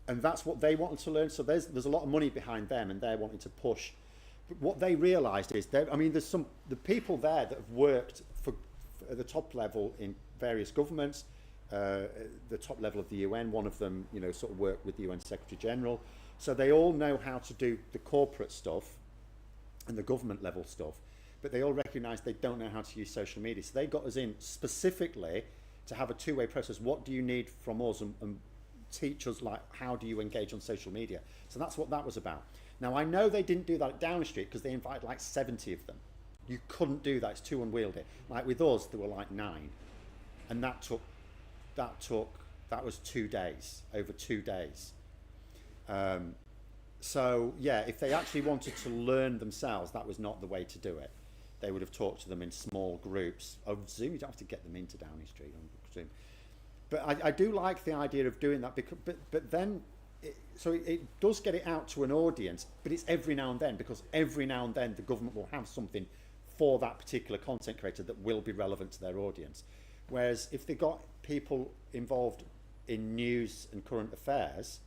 And that's what they wanted to learn. So there's a lot of money behind them, and they're wanting to push. But what they realised is, there's the people there that have worked at the top level in various governments, the top level of the UN. One of them, you know, sort of worked with the UN Secretary General. So they all know how to do the corporate stuff and the government level stuff, but they all recognise they don't know how to use social media. So they got us in specifically to have a two-way process. What do you need from us, and teach us, like, how do you engage on social media? So that's what that was about. Now, I know they didn't do that at Downing Street because they invited like 70 of them. You couldn't do that, it's too unwieldy. Like with us, there were like 9, and that was 2 days, over 2 days. So yeah, if they actually wanted to learn themselves, that was not the way to do it. They would have talked to them in small groups. Over Zoom, you don't have to get them into Downing Street on Zoom. But I do like the idea of doing that, because but then it does get it out to an audience, but it's every now and then, because every now and then the government will have something for that particular content creator that will be relevant to their audience. Whereas if they got people involved in news and current affairs,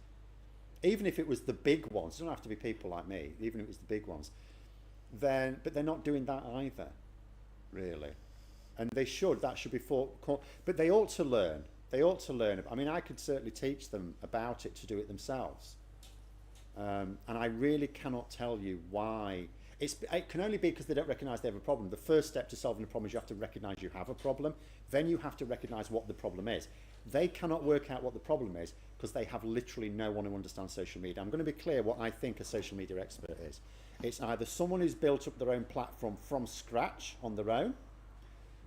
even if it was the big ones, it doesn't have to be people like me, even if it was the big ones, then, but they're not doing that either, really. And they should, that should be for, but they ought to learn. They ought to learn. I mean, I could certainly teach them about it to do it themselves. And I really cannot tell you why. It can only be because they don't recognise they have a problem. The first step to solving a problem is you have to recognise you have a problem. Then you have to recognise what the problem is. They cannot work out what the problem is because they have literally no one who understands social media. I'm going to be clear what I think a social media expert is. It's either someone who's built up their own platform from scratch on their own,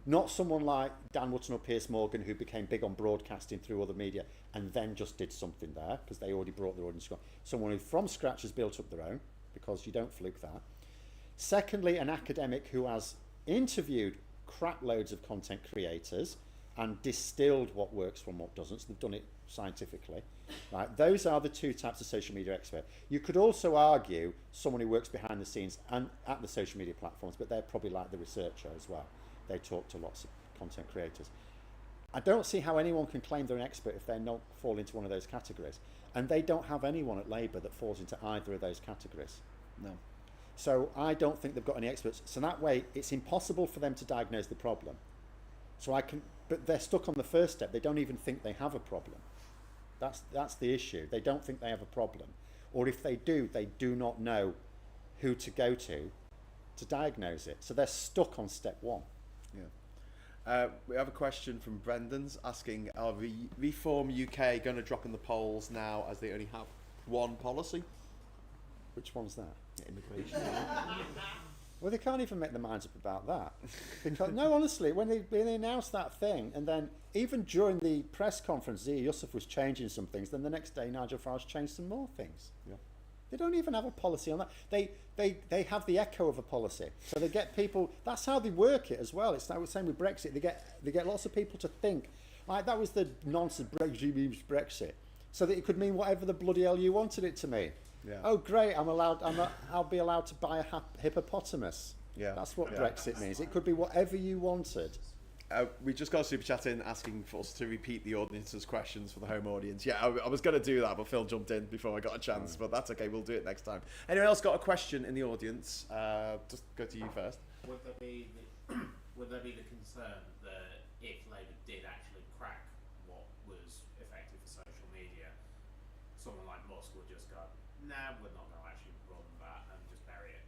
not someone like Dan Wootton or Piers Morgan who became big on broadcasting through other media and then just did something there because they already brought their audience. Someone who from scratch has built up their own, because you don't fluke that. Secondly, an academic who has interviewed crap loads of content creators and distilled what works from what doesn't. So they've done it scientifically. Right? Those are the two types of social media expert. You could also argue someone who works behind the scenes and at the social media platforms, but they're probably like the researcher as well. They talk to lots of content creators. I don't see how anyone can claim they're an expert if they not fall into one of those categories. And they don't have anyone at Labour that falls into either of those categories. No. So I don't think they've got any experts. So that way, it's impossible for them to diagnose the problem. But they're stuck on the first step. They don't even think they have a problem. That's the issue. They don't think they have a problem. Or if they do not know who to go to diagnose it. So they're stuck on step one. Yeah. We have a question from Brendan's asking, are Reform UK going to drop in the polls now as they only have one policy? Which one's that? Immigration. Well, they can't even make their minds up about that. Because, no, honestly, when they announced that thing, and then even during the press conference, Zia Yusuf was changing some things, then the next day Nigel Farage changed some more things. Yeah. They don't even have a policy on that. They have the echo of a policy. So they get people, that's how they work it as well. It's like we're saying with Brexit, they get lots of people to think, like that was the nonsense Brexit means Brexit. So that it could mean whatever the bloody hell you wanted it to mean. Yeah. Oh great, I'll be allowed to buy a hippopotamus. Yeah. That's what Yeah. Brexit means. It could be whatever you wanted. We just got a super chat in asking for us to repeat the audience's questions for the home audience. Yeah, I was going to do that, but Phil jumped in before I got a chance. But that's okay, we'll do it next time. Anyone else got a question in the audience? Just go to you first. Would there be the concern that if Labour did actually crack what was effective for social media, someone like Musk would just go, nah, we're not going to actually run that and just bury it?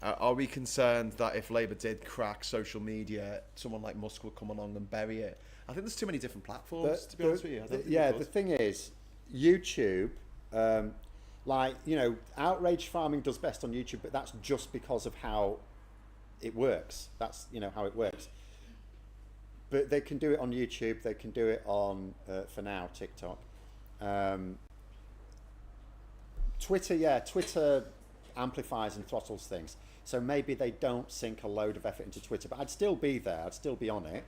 Are we concerned that if Labour did crack social media, someone like Musk would come along and bury it? I think there's too many different platforms, to be honest with you. I don't think Yeah, we the could. thing is, YouTube, outrage farming does best on YouTube, but that's just because of how it works. That's, how it works. But they can do it on YouTube, they can do it on, for now, TikTok. Twitter amplifies and throttles things. So maybe they don't sink a load of effort into Twitter, but I'd still be there, I'd still be on it.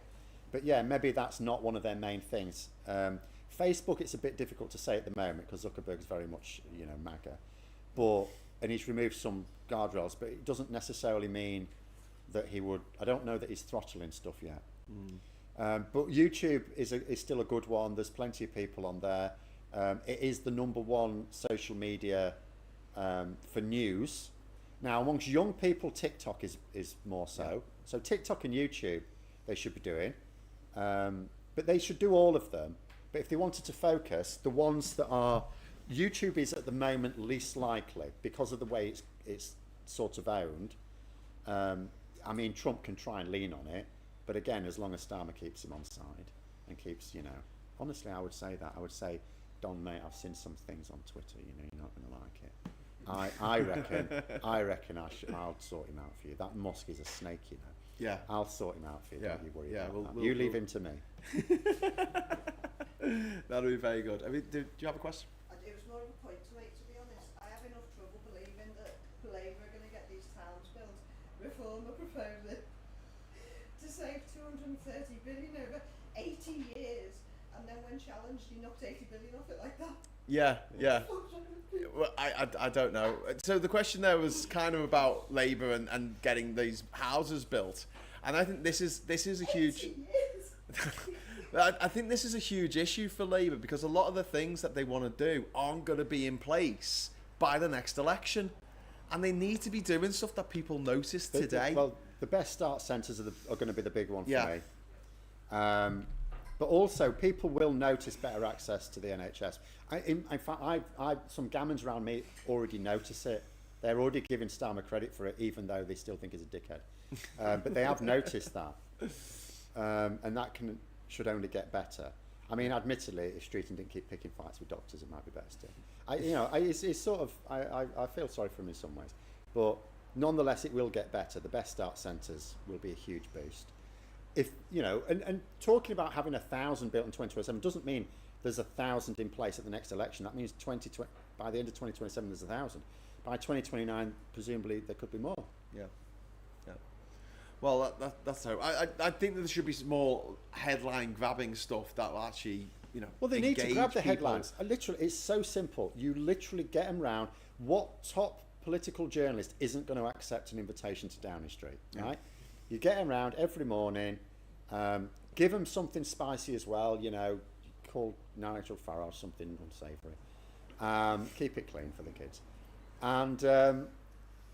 But yeah, maybe that's not one of their main things. Facebook, it's a bit difficult to say at the moment because Zuckerberg's very much, MAGA. And he's removed some guardrails, but it doesn't necessarily mean that he would, I don't know that he's throttling stuff yet. But YouTube is still a good one. There's plenty of people on there. It is the #1 social media for news. Now, amongst young people, TikTok is more so. Yeah. So TikTok and YouTube, they should be doing. But they should do all of them. But if they wanted to focus, the ones that are... YouTube is at the moment least likely because of the way it's sort of owned. Trump can try and lean on it. But again, as long as Starmer keeps him on side and keeps, honestly, I would say that. I would say, Don, mate, I've seen some things on Twitter, you're not going to like it. I reckon I'll sort him out for you. That Musk is a snake, Yeah. I'll sort him out for you. Yeah. Don't you worry Yeah, about that. we'll- You leave we'll- him to me. That'll be very good. Do you have a question? It was more of a point to make, to be honest. I have enough trouble believing that Labour are going to get these towns built. Reform are proposing to save 230 billion over 80 years, and then when challenged, he knocked 80 billion off it like that. Yeah. Well, I don't know. So the question there was kind of about Labour and getting these houses built, and I think this is a huge. 80 years. I think this is a huge issue for Labour because a lot of the things that they want to do aren't going to be in place by the next election, and they need to be doing stuff that people notice today. The best start centres are going to be the big one for Yeah. me. But also, people will notice better access to the NHS. In fact, some gammons around me already notice it. They're already giving Starmer credit for it, even though they still think he's a dickhead. But they have noticed that, and that should only get better. Admittedly, if Streeton didn't keep picking fights with doctors, it might be better still. It's sort of I feel sorry for him in some ways, but nonetheless, it will get better. The best start centres will be a huge boost. If and talking about having 1,000 built in 2027 doesn't mean there's 1,000 in place at the next election. That means by the end of 2027 there's 1,000. By 2029, presumably there could be more. Yeah. Well, that's how. I think that there should be some more headline grabbing stuff that will actually, Well, they need to engage grab the people. headlines. Literally, it's so simple. You literally get them round. What top political journalist isn't going to accept an invitation to Downing Street, right? You get them round every morning. Give them something spicy as well. Call Nigel Farage something unsavoury. Keep it clean for the kids, and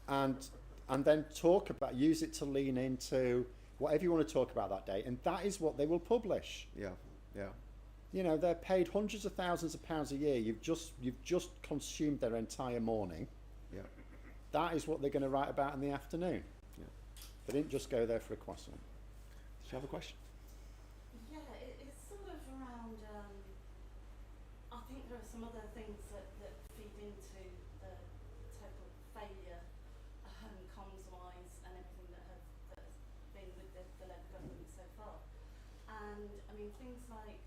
and then use it to lean into whatever you want to talk about that day, and that is what they will publish. Yeah, yeah. You know, they're paid hundreds of thousands of pounds a year. You've just consumed their entire morning. Yeah. That is what they're going to write about in the afternoon. Yeah. They didn't just go there for a croissant. Do you have a question? Yeah, it's sort of around, I think there are some other things that feed into the total failure, comms-wise and everything that's been with the Labour government so far. And, I mean, things like,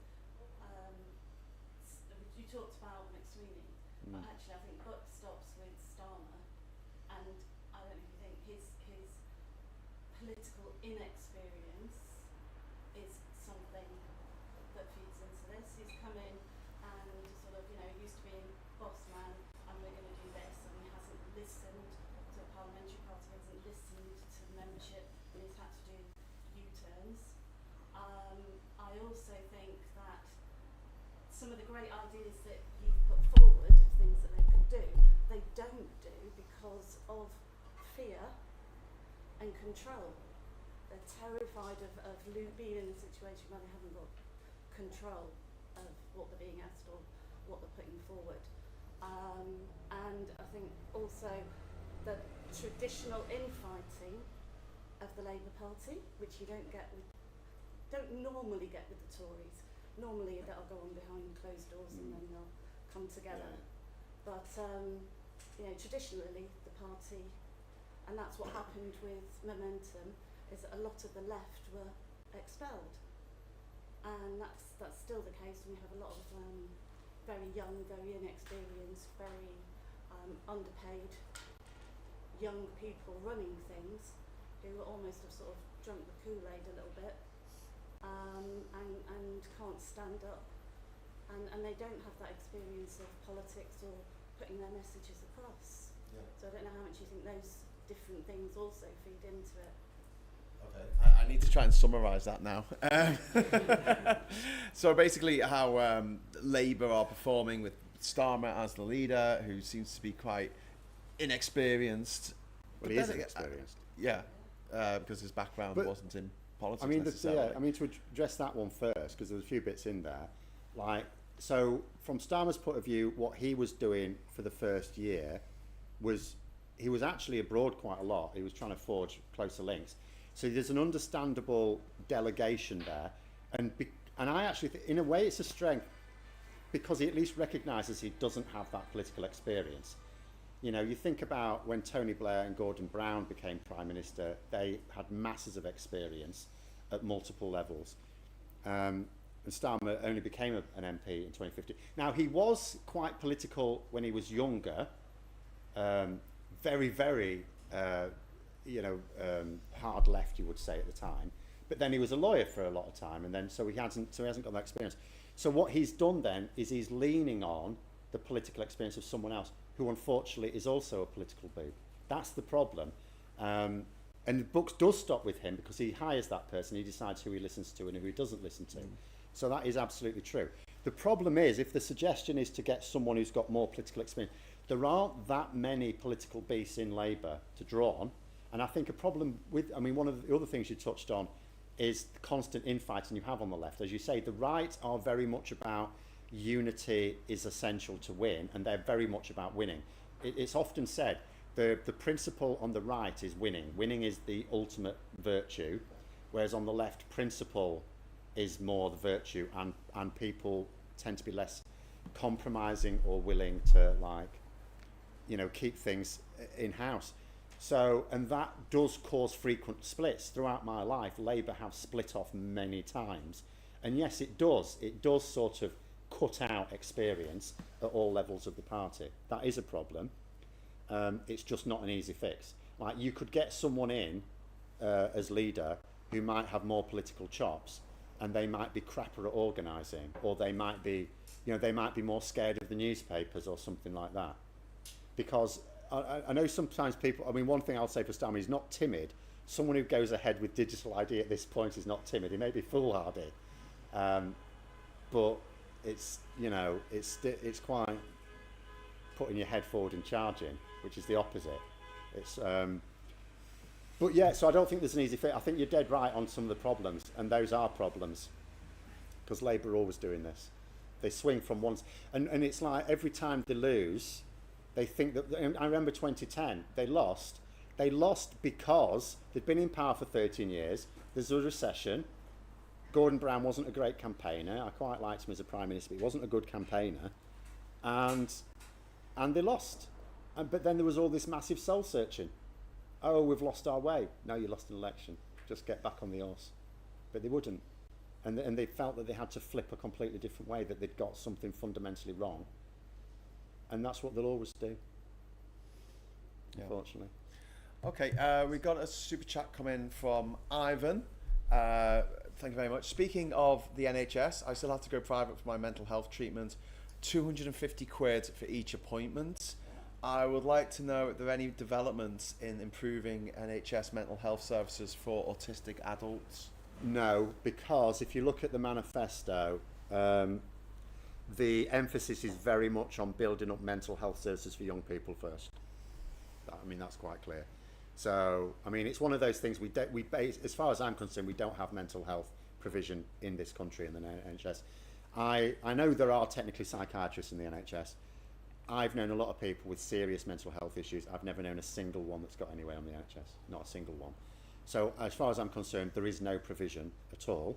you talked about McSweeney, but actually I think Buck stops with Starmer, and I don't know if you think his political inexperience is something that feeds into this. He's come in and sort of, used to be boss man, and we're going to do this, and he hasn't listened to the parliamentary party, hasn't listened to the membership, and he's had to do U-turns. I also think that some of the great ideas that you've put forward of things that they could do, they don't do because of fear and control. They're terrified of being in a situation where they haven't got control of what they're being asked or what they're putting forward. And I think also the traditional infighting of the Labour Party, which you don't normally get with the Tories. Normally that'll go on behind closed doors and then they'll come together. Yeah. But traditionally the party, and that's what happened with Momentum, is that a lot of the left were expelled, and that's still the case. And we have a lot of very young, very inexperienced, very underpaid young people running things who almost have sort of drunk the Kool-Aid a little bit, and can't stand up, and they don't have that experience of politics or putting their messages across. Yeah. So I don't know how much you think those different things also feed into it. Okay, I need to try and summarise that now. So basically how Labour are performing with Starmer as the leader, who seems to be quite inexperienced. Well, he is inexperienced. Because his background wasn't in politics necessarily. To address that one first, because there's a few bits in there. So from Starmer's point of view, what he was doing for the first year was he was actually abroad quite a lot. He was trying to forge closer links. So there's an understandable delegation there, and I actually think, in a way, it's a strength because he at least recognises he doesn't have that political experience. You think about when Tony Blair and Gordon Brown became Prime Minister, they had masses of experience at multiple levels. And Starmer only became an MP in 2015. Now, he was quite political when he was younger, very, very, hard left, you would say at the time. But then he was a lawyer for a lot of time, and then so he hasn't got that experience. So what he's done then is he's leaning on the political experience of someone else, who unfortunately is also a political boob. That's the problem. And the book does stop with him because he hires that person, he decides who he listens to and who he doesn't listen to. So that is absolutely true. The problem is, if the suggestion is to get someone who's got more political experience, there aren't that many political beasts in Labour to draw on. And I think a problem with, one of the other things you touched on is the constant infighting you have on the left. As you say, the right are very much about unity is essential to win, and they're very much about winning. It's often said the principle on the right is winning. Winning is the ultimate virtue, whereas on the left, principle is more the virtue, and people tend to be less compromising or willing to keep things in-house. So, and that does cause frequent splits. Throughout my life, Labour have split off many times. And yes, it does sort of cut out experience at all levels of the party. That is a problem. It's just not an easy fix. You could get someone in as leader who might have more political chops, and they might be crapper at organising, or they might be more scared of the newspapers or something like that. Because I know sometimes people, one thing I'll say for Starmer, he's not timid. Someone who goes ahead with digital ID at this point is not timid. He may be foolhardy, but it's quite putting your head forward and charging, which is the opposite. It's but yeah, so I don't think there's an easy fix. I think you're dead right on some of the problems, and those are problems, because Labour are always doing this. They swing from one, and it's like every time they lose, they think that. I remember 2010, they lost. They lost because they'd been in power for 13 years. There's a recession. Gordon Brown wasn't a great campaigner. I quite liked him as a prime minister, but he wasn't a good campaigner, and they lost. But then there was all this massive soul searching. Oh, we've lost our way. No, you lost an election. Just get back on the horse. But they wouldn't. And they felt that they had to flip a completely different way, that they'd got something fundamentally wrong. And that's what they'll always do, unfortunately. Okay, we got a super chat come in from Ivan. Thank you very much. Speaking of the NHS, I still have to go private for my mental health treatment. 250 quid for each appointment. I would like to know if there are any developments in improving NHS mental health services for autistic adults. No, because if you look at the manifesto, the emphasis is very much on building up mental health services for young people first. I mean, that's quite clear. So, I mean, it's one of those things as far as I'm concerned, we don't have mental health provision in this country in the NHS. I know there are technically psychiatrists in the NHS. I've known a lot of people with serious mental health issues. I've never known a single one that's got anywhere on the NHS, not a single one. So as far as I'm concerned, there is no provision at all.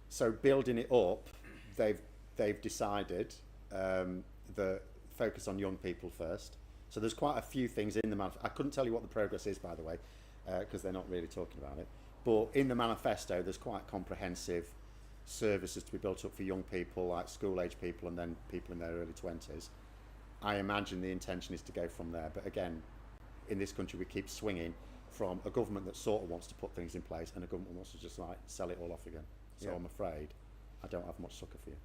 So building it up, they've decided the focus on young people first. So there's quite a few things in the manifesto. I couldn't tell you what the progress is, by the way, because they're not really talking about it. But in the manifesto, there's quite comprehensive services to be built up for young people, like school-age people, and then people in their early 20s. I imagine the intention is to go from there. But again, in this country, we keep swinging from a government that sort of wants to put things in place and a government wants to just like sell it all off again. So I'm afraid I don't have much succor for you.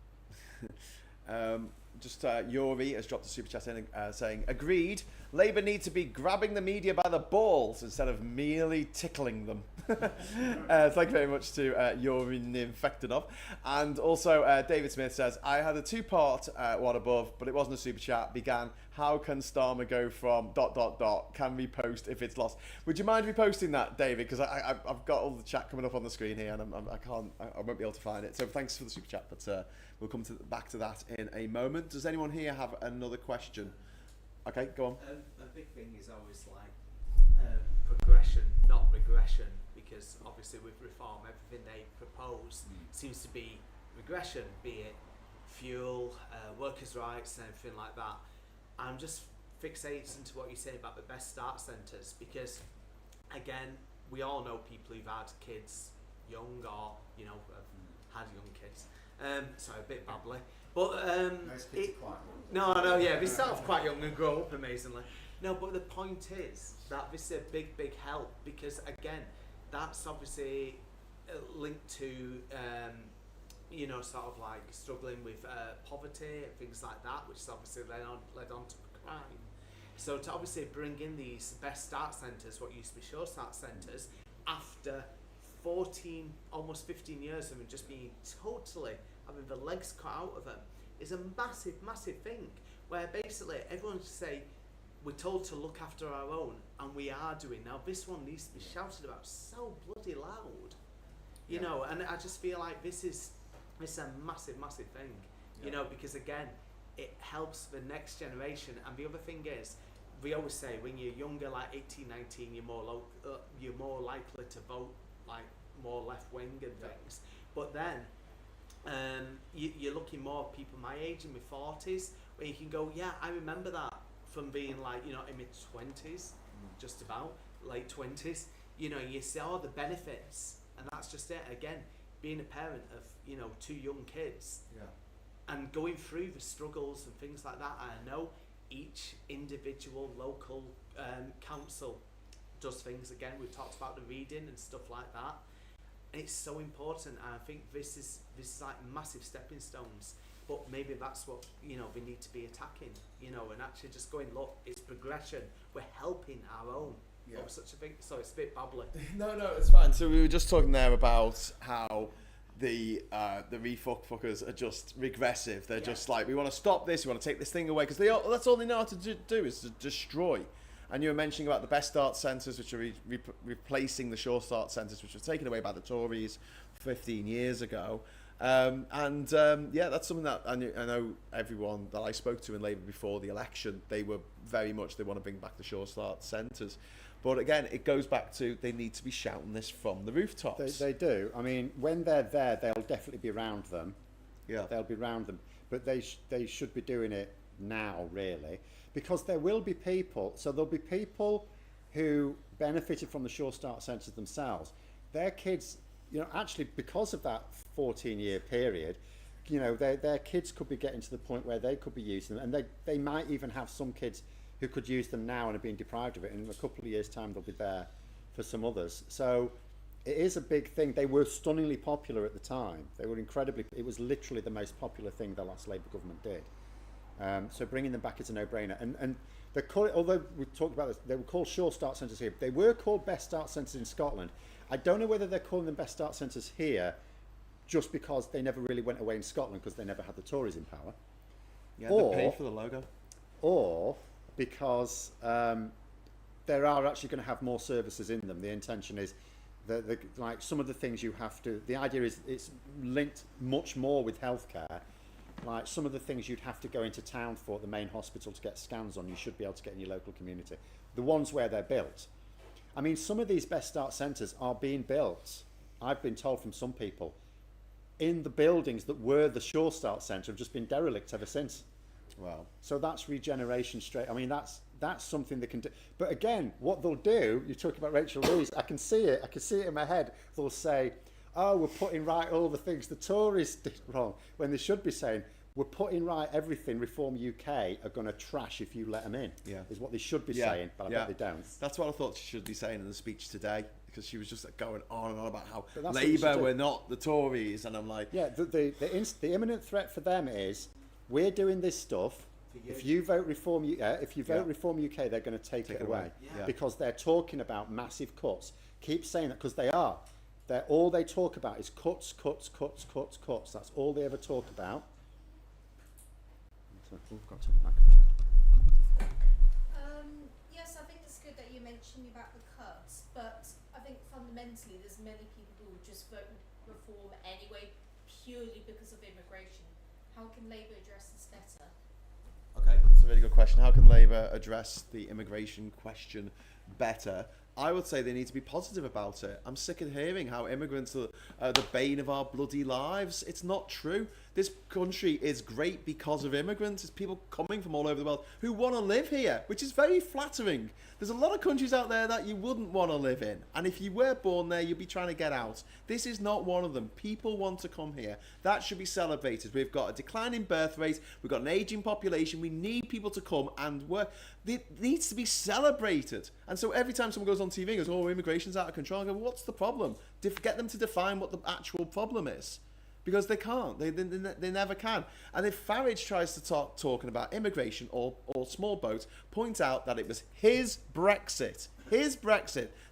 Yuri has dropped a super chat in saying, agreed, Labour need to be grabbing the media by the balls instead of merely tickling them. Thank you very much to Yuri Infectinov. And also David Smith says, I had a two-part one above, but it wasn't a super chat. Began, how can Starmer go from ... Can we post if it's lost? Would you mind reposting that, David? Because I've got all the chat coming up on the screen here and I won't be able to find it. So thanks for the super chat, but we'll come back to that in a moment. Does anyone here have another question? Okay, go on. A big thing is always like progression, not regression, because obviously with reform, everything they propose seems to be regression, be it fuel, workers' rights, and everything like that. I'm just fixated into what you say about the best start centres, because again, we all know people who've had kids young or have had young kids. Sorry, a bit babbly. But Most kids are quite no, yeah, they start off quite young and grow up amazingly. No, but the point is that this is a big help, because again, that's obviously linked to sort of like struggling with poverty and things like that, which is obviously led on to crime. So to obviously bring in these best start centres, what used to be sure start centres, after 14, almost 15 years of them just being totally having the legs cut out of them, is a massive thing, where basically everyone should say, we're told to look after our own, and we are doing. Now this one needs to be shouted about so bloody loud, you know, and I just feel like this is a massive thing, because again, it helps the next generation. And the other thing is, we always say when you're younger, like 18, 19, you're more likely to vote like more left wing and things. But then you're looking more at people my age in my 40s, where you can go, yeah, I remember that from being like, in my 20s, just about late 20s, you see all the benefits, and that's just it. Again, being a parent of two young kids, and going through the struggles and things like that. I know each individual local council does things. Again, we've talked about the reading and stuff like that. It's so important, and I think this is like massive stepping stones. But maybe that's what we need to be attacking, and actually just going, look, it's progression. We're helping our own. Yeah. Or such a thing. So it's a bit babbly. No, it's fine. So we were just talking there about how the refuckers are just regressive. They're just like, we want to stop this. We want to take this thing away, because that's all they know how to do is to destroy. And you were mentioning about the best start centres, which are replacing the sure start centres, which were taken away by the Tories 15 years ago. Yeah, that's something that I know everyone that I spoke to in Labour before the election, they want to bring back the sure start centres. But again, it goes back to they need to be shouting this from the rooftops. They do. I mean, when they're there, they'll definitely be around them. Yeah. They'll be around them. But they should be doing it now, really. Because there will be people, so there'll be people who benefited from the sure start centres themselves. Their kids, actually because of that 14-year period, their kids could be getting to the point where they could be using them, and they might even have some kids who could use them now and are being deprived of it, and in a couple of years' time they'll be there for some others. So it is a big thing. They were stunningly popular at the time. It was literally the most popular thing the last Labour government did. So bringing them back is a no-brainer. And they're called, although we talked about this, they were called sure start centres here. They were called best start centres in Scotland. I don't know whether they're calling them best start centres here just because they never really went away in Scotland because they never had the Tories in power. Yeah, they paid for the logo. Or because there are actually going to have more services in them. The intention is that like some of the things you have to, the idea is it's linked much more with healthcare. Like some of the things you'd have to go into town for at the main hospital to get scans on, you should be able to get in your local community. The ones where they're built. I mean, some of these best start centres are being built, I've been told from some people, in the buildings that were the Sure Start Centre have just been derelict ever since. Wow. So that's regeneration straight. I mean, that's something they can do. But again, what they'll do, you talk about Rachel Reeves, I can see it in my head. They'll say, oh, we're putting right all the things the Tories did wrong, when they should be saying, we're putting right everything Reform UK are going to trash if you let them in, is what they should be saying, but I bet they don't. That's what I thought she should be saying in the speech today, because she was just going on and on about how But that's Labour were not the Tories, and I'm like... Yeah, the imminent threat for them is, we're doing this stuff, if you vote Reform Reform UK, they're going to take it away. Because they're talking about massive cuts. Keep saying that, because they are. All they talk about is cuts, cuts, cuts, cuts, cuts. That's all they ever talk about. Yes, I think it's good that you mentioned about the cuts, but I think fundamentally there's many people who will just vote reform anyway, purely because of immigration. How can Labour address this better? Okay, that's a really good question. How can Labour address the immigration question better? I would say they need to be positive about it. I'm sick of hearing how immigrants are the bane of our bloody lives. It's not true. This country is great because of immigrants. It's people coming from all over the world who want to live here, which is very flattering. There's a lot of countries out there that you wouldn't want to live in. And if you were born there, you'd be trying to get out. This is not one of them. People want to come here. That should be celebrated. We've got a declining birth rate. We've got an aging population. We need people to come and work. It needs to be celebrated. And so every time someone goes on TV and goes, oh, immigration's out of control, I go, well, what's the problem? Get them to define what the actual problem is. Because they can't. They never can. And if Farage tries to talking about immigration or small boats, point out that it was his Brexit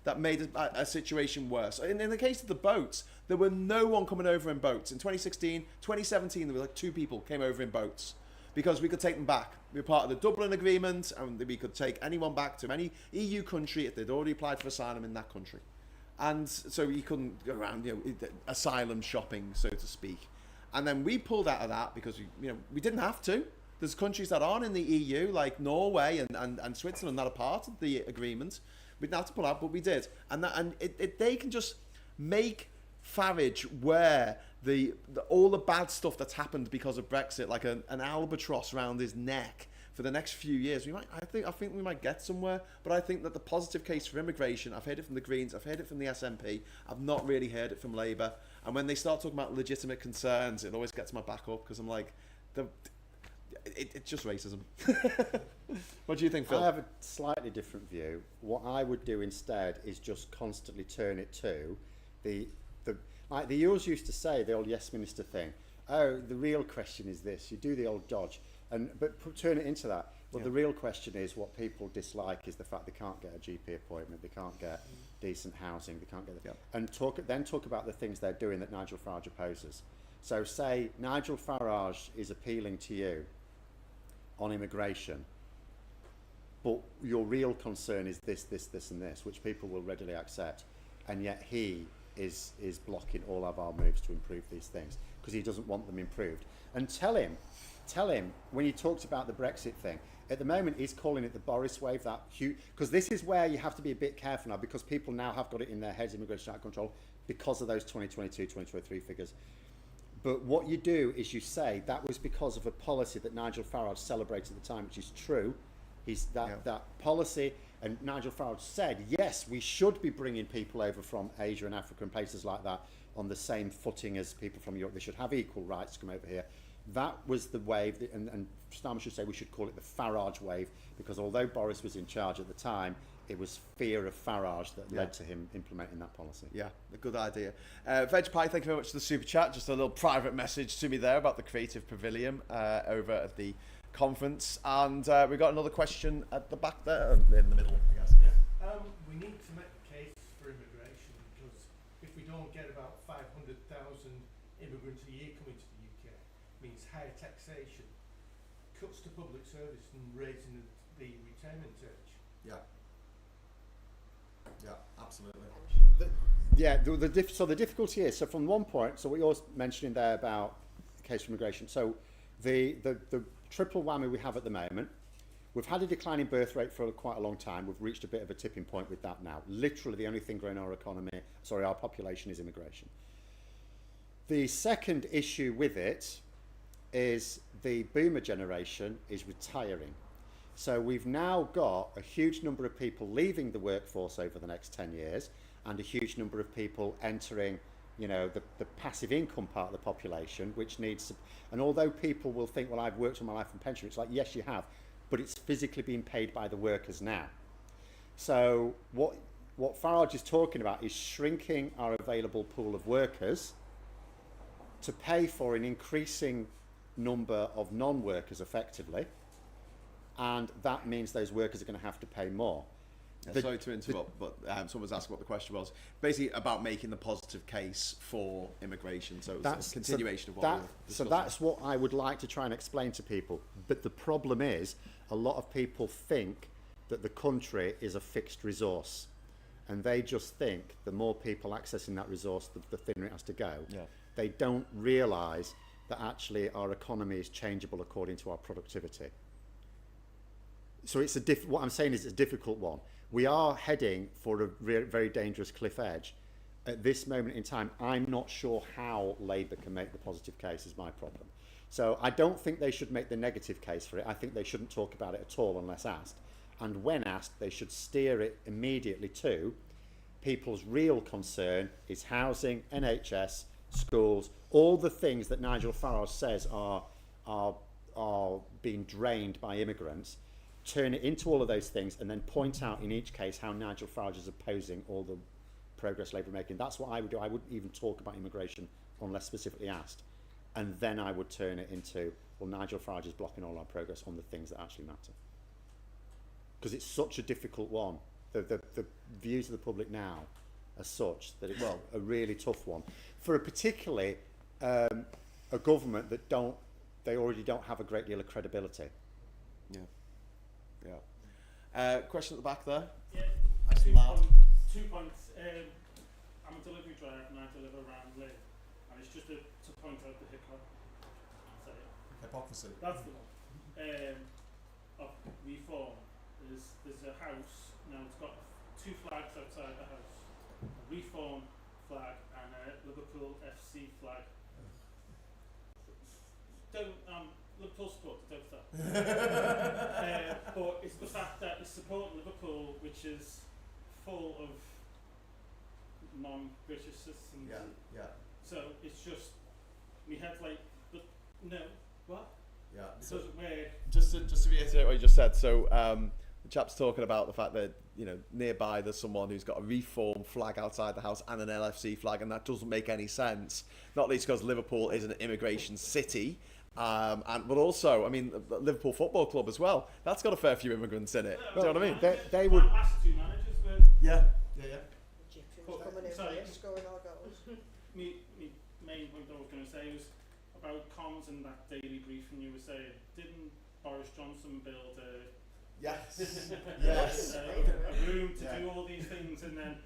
that made a situation worse. In the case of the boats, there were no one coming over in boats. In 2016, 2017, there were like 2 people came over in boats because we could take them back. We were part of the Dublin Agreement, and we could take anyone back to any EU country if they'd already applied for asylum in that country. And so you couldn't go around, asylum shopping, so to speak. And then we pulled out of that because we didn't have to. There's countries that aren't in the EU, like Norway and Switzerland, that are part of the agreement. We didn't have to pull out, but we did. And they can just make Farage wear all the bad stuff that's happened because of Brexit, like an albatross around his neck. For the next few years, I think we might get somewhere. But I think that the positive case for immigration, I've heard it from the Greens, I've heard it from the SNP, I've not really heard it from Labour. And when they start talking about legitimate concerns, it always gets my back up because I'm like, it's just racism. What do you think, Phil? I have a slightly different view. What I would do instead is just constantly turn it to like the Hughes used to say, the old Yes Minister thing. Oh, the real question is this. You do the old dodge. But turn it into that. Well, the real question is what people dislike is the fact they can't get a GP appointment, they can't get decent housing, they can't get and talk about the things they're doing that Nigel Farage opposes. So say Nigel Farage is appealing to you on immigration. but your real concern is this, this, this and this, which people will readily accept, and yet he is blocking all of our moves to improve these things because he doesn't want them improved. And tell him when he talks about the Brexit thing, at the moment he's calling it the Boris wave, that huge, because this is where you have to be a bit careful now, because people now have got it in their heads, immigration out of control, because of those 2022, 2023 figures. But what you do is you say that was because of a policy that Nigel Farage celebrated at the time, which is true. That policy, and Nigel Farage said, yes, we should be bringing people over from Asia and Africa and places like that on the same footing as people from Europe. They should have equal rights to come over here. That was the wave, and Starmer should say we should call it the Farage wave, because although Boris was in charge at the time, it was fear of Farage that led to him implementing that policy. Yeah, a good idea. Veg Pie, thank you very much for the super chat. Just a little private message to me there about the Creative Pavilion over at the conference. And we've got another question at the back there, in the middle, I guess. Yeah. We need to make the case for immigration, because if we don't get about 500,000 immigrants a year coming to the UK, it means higher taxation, cuts to public service, and raising the retirement age. Yeah. Yeah, absolutely. So the difficulty is, so from one point, so what you're mentioning there about the case for immigration, so the triple whammy we have at the moment, we've had a declining birth rate for quite a long time. We've reached a bit of a tipping point with that now. Literally the only thing growing our population is immigration. The second issue with it is the boomer generation is retiring. So we've now got a huge number of people leaving the workforce over the next 10 years and a huge number of people entering, the passive income part of the population, which needs, and although people will think, well, I've worked all my life in pension, it's like, yes, you have, but it's physically being paid by the workers now. So what Farage is talking about is shrinking our available pool of workers to pay for an increasing number of non-workers effectively, and that means those workers are going to have to pay more. Sorry to interrupt, but someone was asking what the question was. Basically about making the positive case for immigration. So it's a continuation of what we were discussing. So that's what I would like to try and explain to people. But the problem is, a lot of people think that the country is a fixed resource, and they just think the more people accessing that resource, the thinner it has to go. Yeah. They don't realise that actually our economy is changeable according to our productivity. So it's what I'm saying is it's a difficult one. We are heading for a very dangerous cliff edge. At this moment in time, I'm not sure how Labour can make the positive case is my problem. So I don't think they should make the negative case for it. I think they shouldn't talk about it at all unless asked. And when asked, they should steer it immediately to people's real concern is housing, NHS, schools, all the things that Nigel Farage says are being drained by immigrants. Turn it into all of those things and then point out in each case how Nigel Farage is opposing all the progress Labour are making. That's what I would do. I wouldn't even talk about immigration unless specifically asked. And then I would turn it into, well, Nigel Farage is blocking all our progress on the things that actually matter. Because it's such a difficult one. The views of the public now are such that it's a really tough one. For a particularly a government that they already don't have a great deal of credibility. Yeah. Yeah. Question at the back there. Yeah. Nice and loud. 2 points. I'm a delivery driver and I deliver around Lynn, and it's just to point out the Hypocrisy. that's the one. Of reform. There's a house now. It's got 2 flags outside the house: a reform flag and a Liverpool FC flag. Don't Liverpool supporters, don't stop. But it's the fact that it's supporting Liverpool, which is full of non-British citizens. Yeah. So it's just we had like, but no, what? Yeah. It doesn't work. Just to reiterate what you just said. So the chap's talking about the fact that nearby there's someone who's got a reform flag outside the house and an LFC flag, and that doesn't make any sense. Not least because Liverpool is an immigration city. But also, I mean, the Liverpool Football Club as well. That's got a fair few immigrants in it. Do you know what I mean? They would. Last 2 managers were. Yeah. Gypsies coming in Sorry. here, scoring our goals. Me main point I was going to say was about comms and that daily briefing you were saying. Didn't Boris Johnson build a Yes. Yes. A room to do all these things and then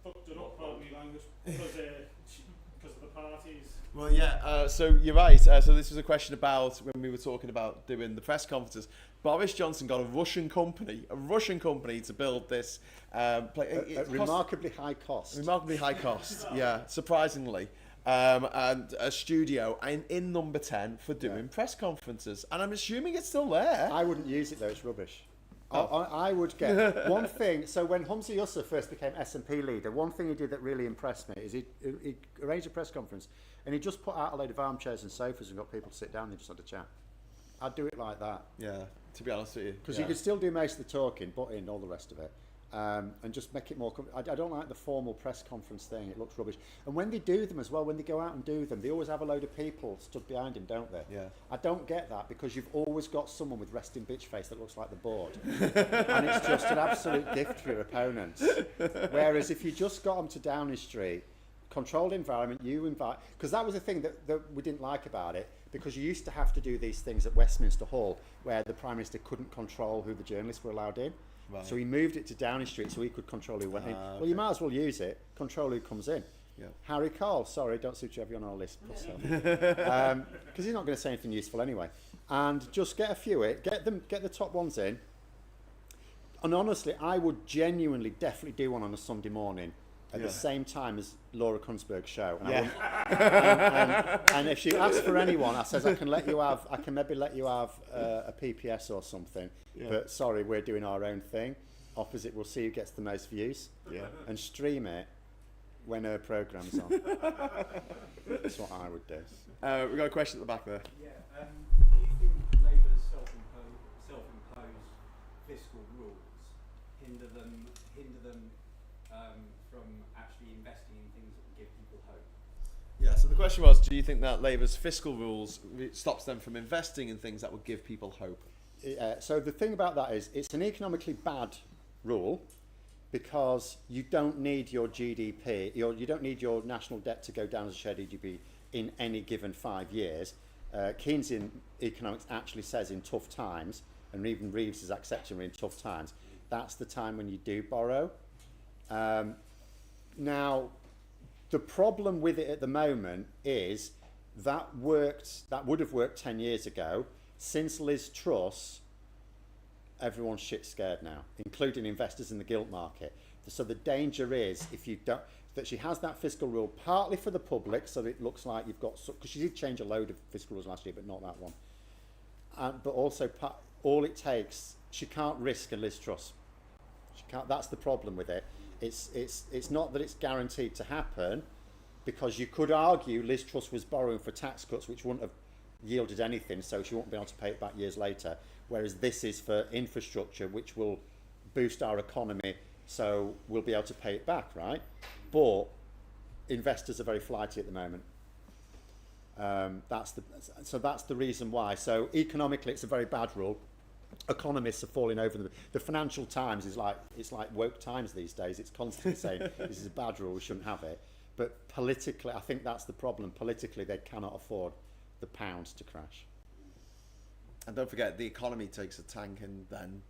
fucked it up, pardon me language, because of the parties. Well, yeah. So you're right. So this was a question about when we were talking about doing the press conferences. Boris Johnson got a Russian company to build this. At remarkably high cost. Remarkably high cost. Yeah, surprisingly. And a studio in number 10 for doing press conferences. And I'm assuming it's still there. I wouldn't use it though, it's rubbish. Oh. I would get one thing. So when Humza Yousaf first became SNP leader, one thing he did that really impressed me is he arranged a press conference and he just put out a load of armchairs and sofas and got people to sit down and they just had a chat. I'd do it like that. Yeah, to be honest with you. Because you could still do most of the talking, but in all the rest of it. And just make it more... I don't like the formal press conference thing. It looks rubbish. And when they do them as well, when they go out and do them, they always have a load of people stood behind him, don't they? Yeah. I don't get that because you've always got someone with resting bitch face that looks like the board. And it's just an absolute gift for your opponents. Whereas if you just got them to Downing Street, controlled environment, you invite... Because that was the thing that we didn't like about it, because you used to have to do these things at Westminster Hall where the Prime Minister couldn't control who the journalists were allowed in. Right. So he moved it to Downing Street so he could control who went in. Okay. Well, you might as well use it. Control who comes in. Yeah. Harry Cole, sorry, don't suit you on our list. Because he's not going to say anything useful anyway. And just get a few get the top ones in. And honestly, I would genuinely, definitely do one on a Sunday morning at the same time as Laura Kunsberg's show. And, and if she asks for anyone, I says I can maybe let you have a PPS or something. Yeah. But sorry, we're doing our own thing. Opposite, we'll see who gets the most views. Yeah. And stream it when her programme's on. That's what I would do. We've got a question at the back there. Yeah. Do you think Labour's self-imposed fiscal rules hinder them from actually investing in things that will give people hope? Yeah, so the question was, do you think that Labour's fiscal rules stops them from investing in things that would give people hope? So the thing about that is it's an economically bad rule because you don't need your GDP, you don't need your national debt to go down as a share GDP in any given 5 years. Keynesian economics actually says in tough times, and even Reeves is accepting in tough times, that's the time when you do borrow. Now, the problem with it at the moment is that would have worked 10 years ago. Since Liz Truss, everyone's shit scared now, including investors in the gilt market. So the danger is that she has that fiscal rule partly for the public, so that it looks like you've got, because she did change a load of fiscal rules last year, but not that one. But also, all it takes, she can't risk a Liz Truss. She can't. That's the problem with it. It's not that it's guaranteed to happen, because you could argue Liz Truss was borrowing for tax cuts, which wouldn't have yielded anything, so she won't be able to pay it back years later. Whereas this is for infrastructure, which will boost our economy, so we'll be able to pay it back, right? But investors are very flighty at the moment. That's the reason why. So economically, it's a very bad rule. Economists are falling over them. The Financial Times is it's like woke times these days. It's constantly saying this is a bad rule, we shouldn't have it. But politically, I think that's the problem. Politically, they cannot afford the pound to crash. And don't forget, the economy takes a tank, and then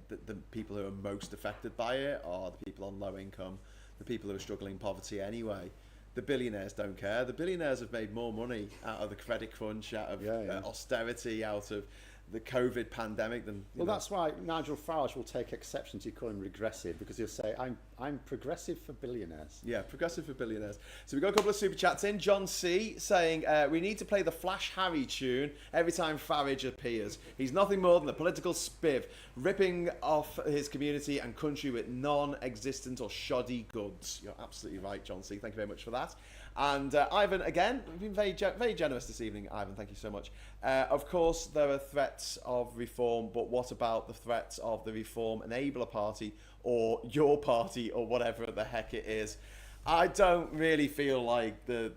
the people who are most affected by it are the people on low income, the people who are struggling in poverty anyway. The billionaires don't care. The billionaires have made more money out of the credit crunch, out of austerity, out of the COVID pandemic than... Well, that's why Nigel Farage will take exception to you calling him regressive, because he'll say, I'm progressive for billionaires. Yeah, progressive for billionaires. So we've got a couple of super chats in. John C. saying, we need to play the Flash Harry tune every time Farage appears. He's nothing more than a political spiv, ripping off his community and country with non-existent or shoddy goods. You're absolutely right, John C. Thank you very much for that. And Ivan, again, we've been very generous this evening, Ivan. Thank you so much. Of course, there are threats of reform, but what about the threats of the Reform Enabler Party or your party or whatever the heck it is? I don't really feel like the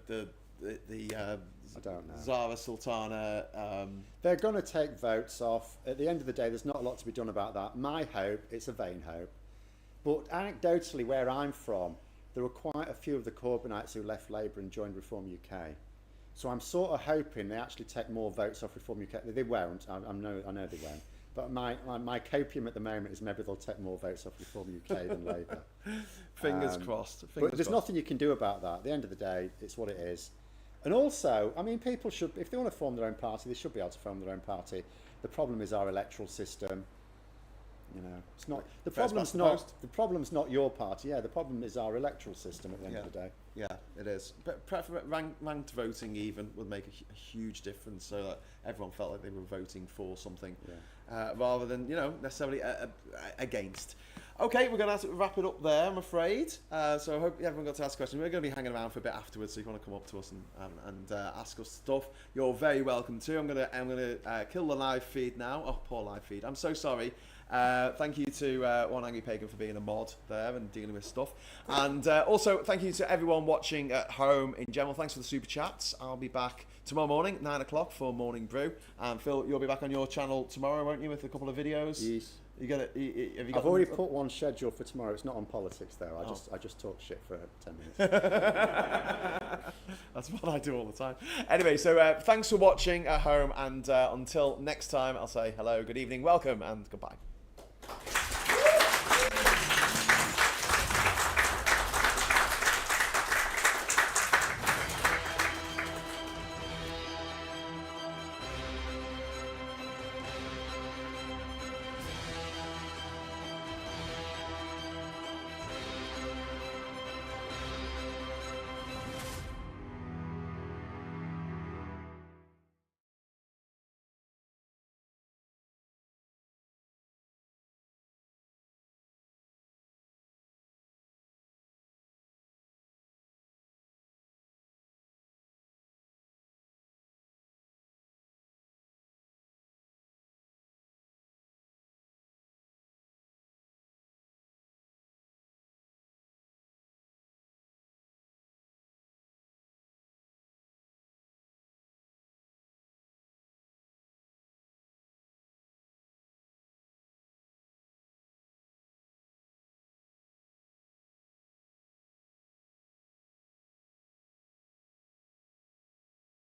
I don't know. Zara Sultana... They're going to take votes off. At the end of the day, there's not a lot to be done about that. My hope, it's a vain hope, but anecdotally, where I'm from, there were quite a few of the Corbynites who left Labour and joined Reform UK. So I'm sort of hoping they actually take more votes off Reform UK. They won't. I know they won't. But my copium at the moment is maybe they'll take more votes off Reform UK than Labour. Fingers crossed. But there's nothing you can do about that. At the end of the day, it's what it is. And also, I mean, people should, if they want to form their own party, they should be able to form their own party. The problem is our electoral system. You know, it's not the problem's not your party. Yeah, the problem is our electoral system at the end of the day. Yeah, it is. But ranked voting even would make a huge difference, so that everyone felt like they were voting for something, rather than necessarily against. Okay, we're going to have to wrap it up there, I'm afraid. So I hope everyone got to ask questions. We're going to be hanging around for a bit afterwards, so if you want to come up to us and ask us stuff, you're very welcome to. I'm gonna kill the live feed now. Oh, poor live feed. I'm so sorry. Thank you to One Angry Pagan for being a mod there and dealing with stuff. And also, thank you to everyone watching at home in general. Thanks for the super chats. I'll be back tomorrow morning, 9 o'clock for Morning Brew. And Phil, you'll be back on your channel tomorrow, won't you, with a couple of videos? Yes. You got it. Have you got I've already put one schedule for tomorrow. It's not on politics though. I just talk shit for 10 minutes. That's what I do all the time. Anyway, so thanks for watching at home, and until next time, I'll say hello, good evening, welcome, and goodbye.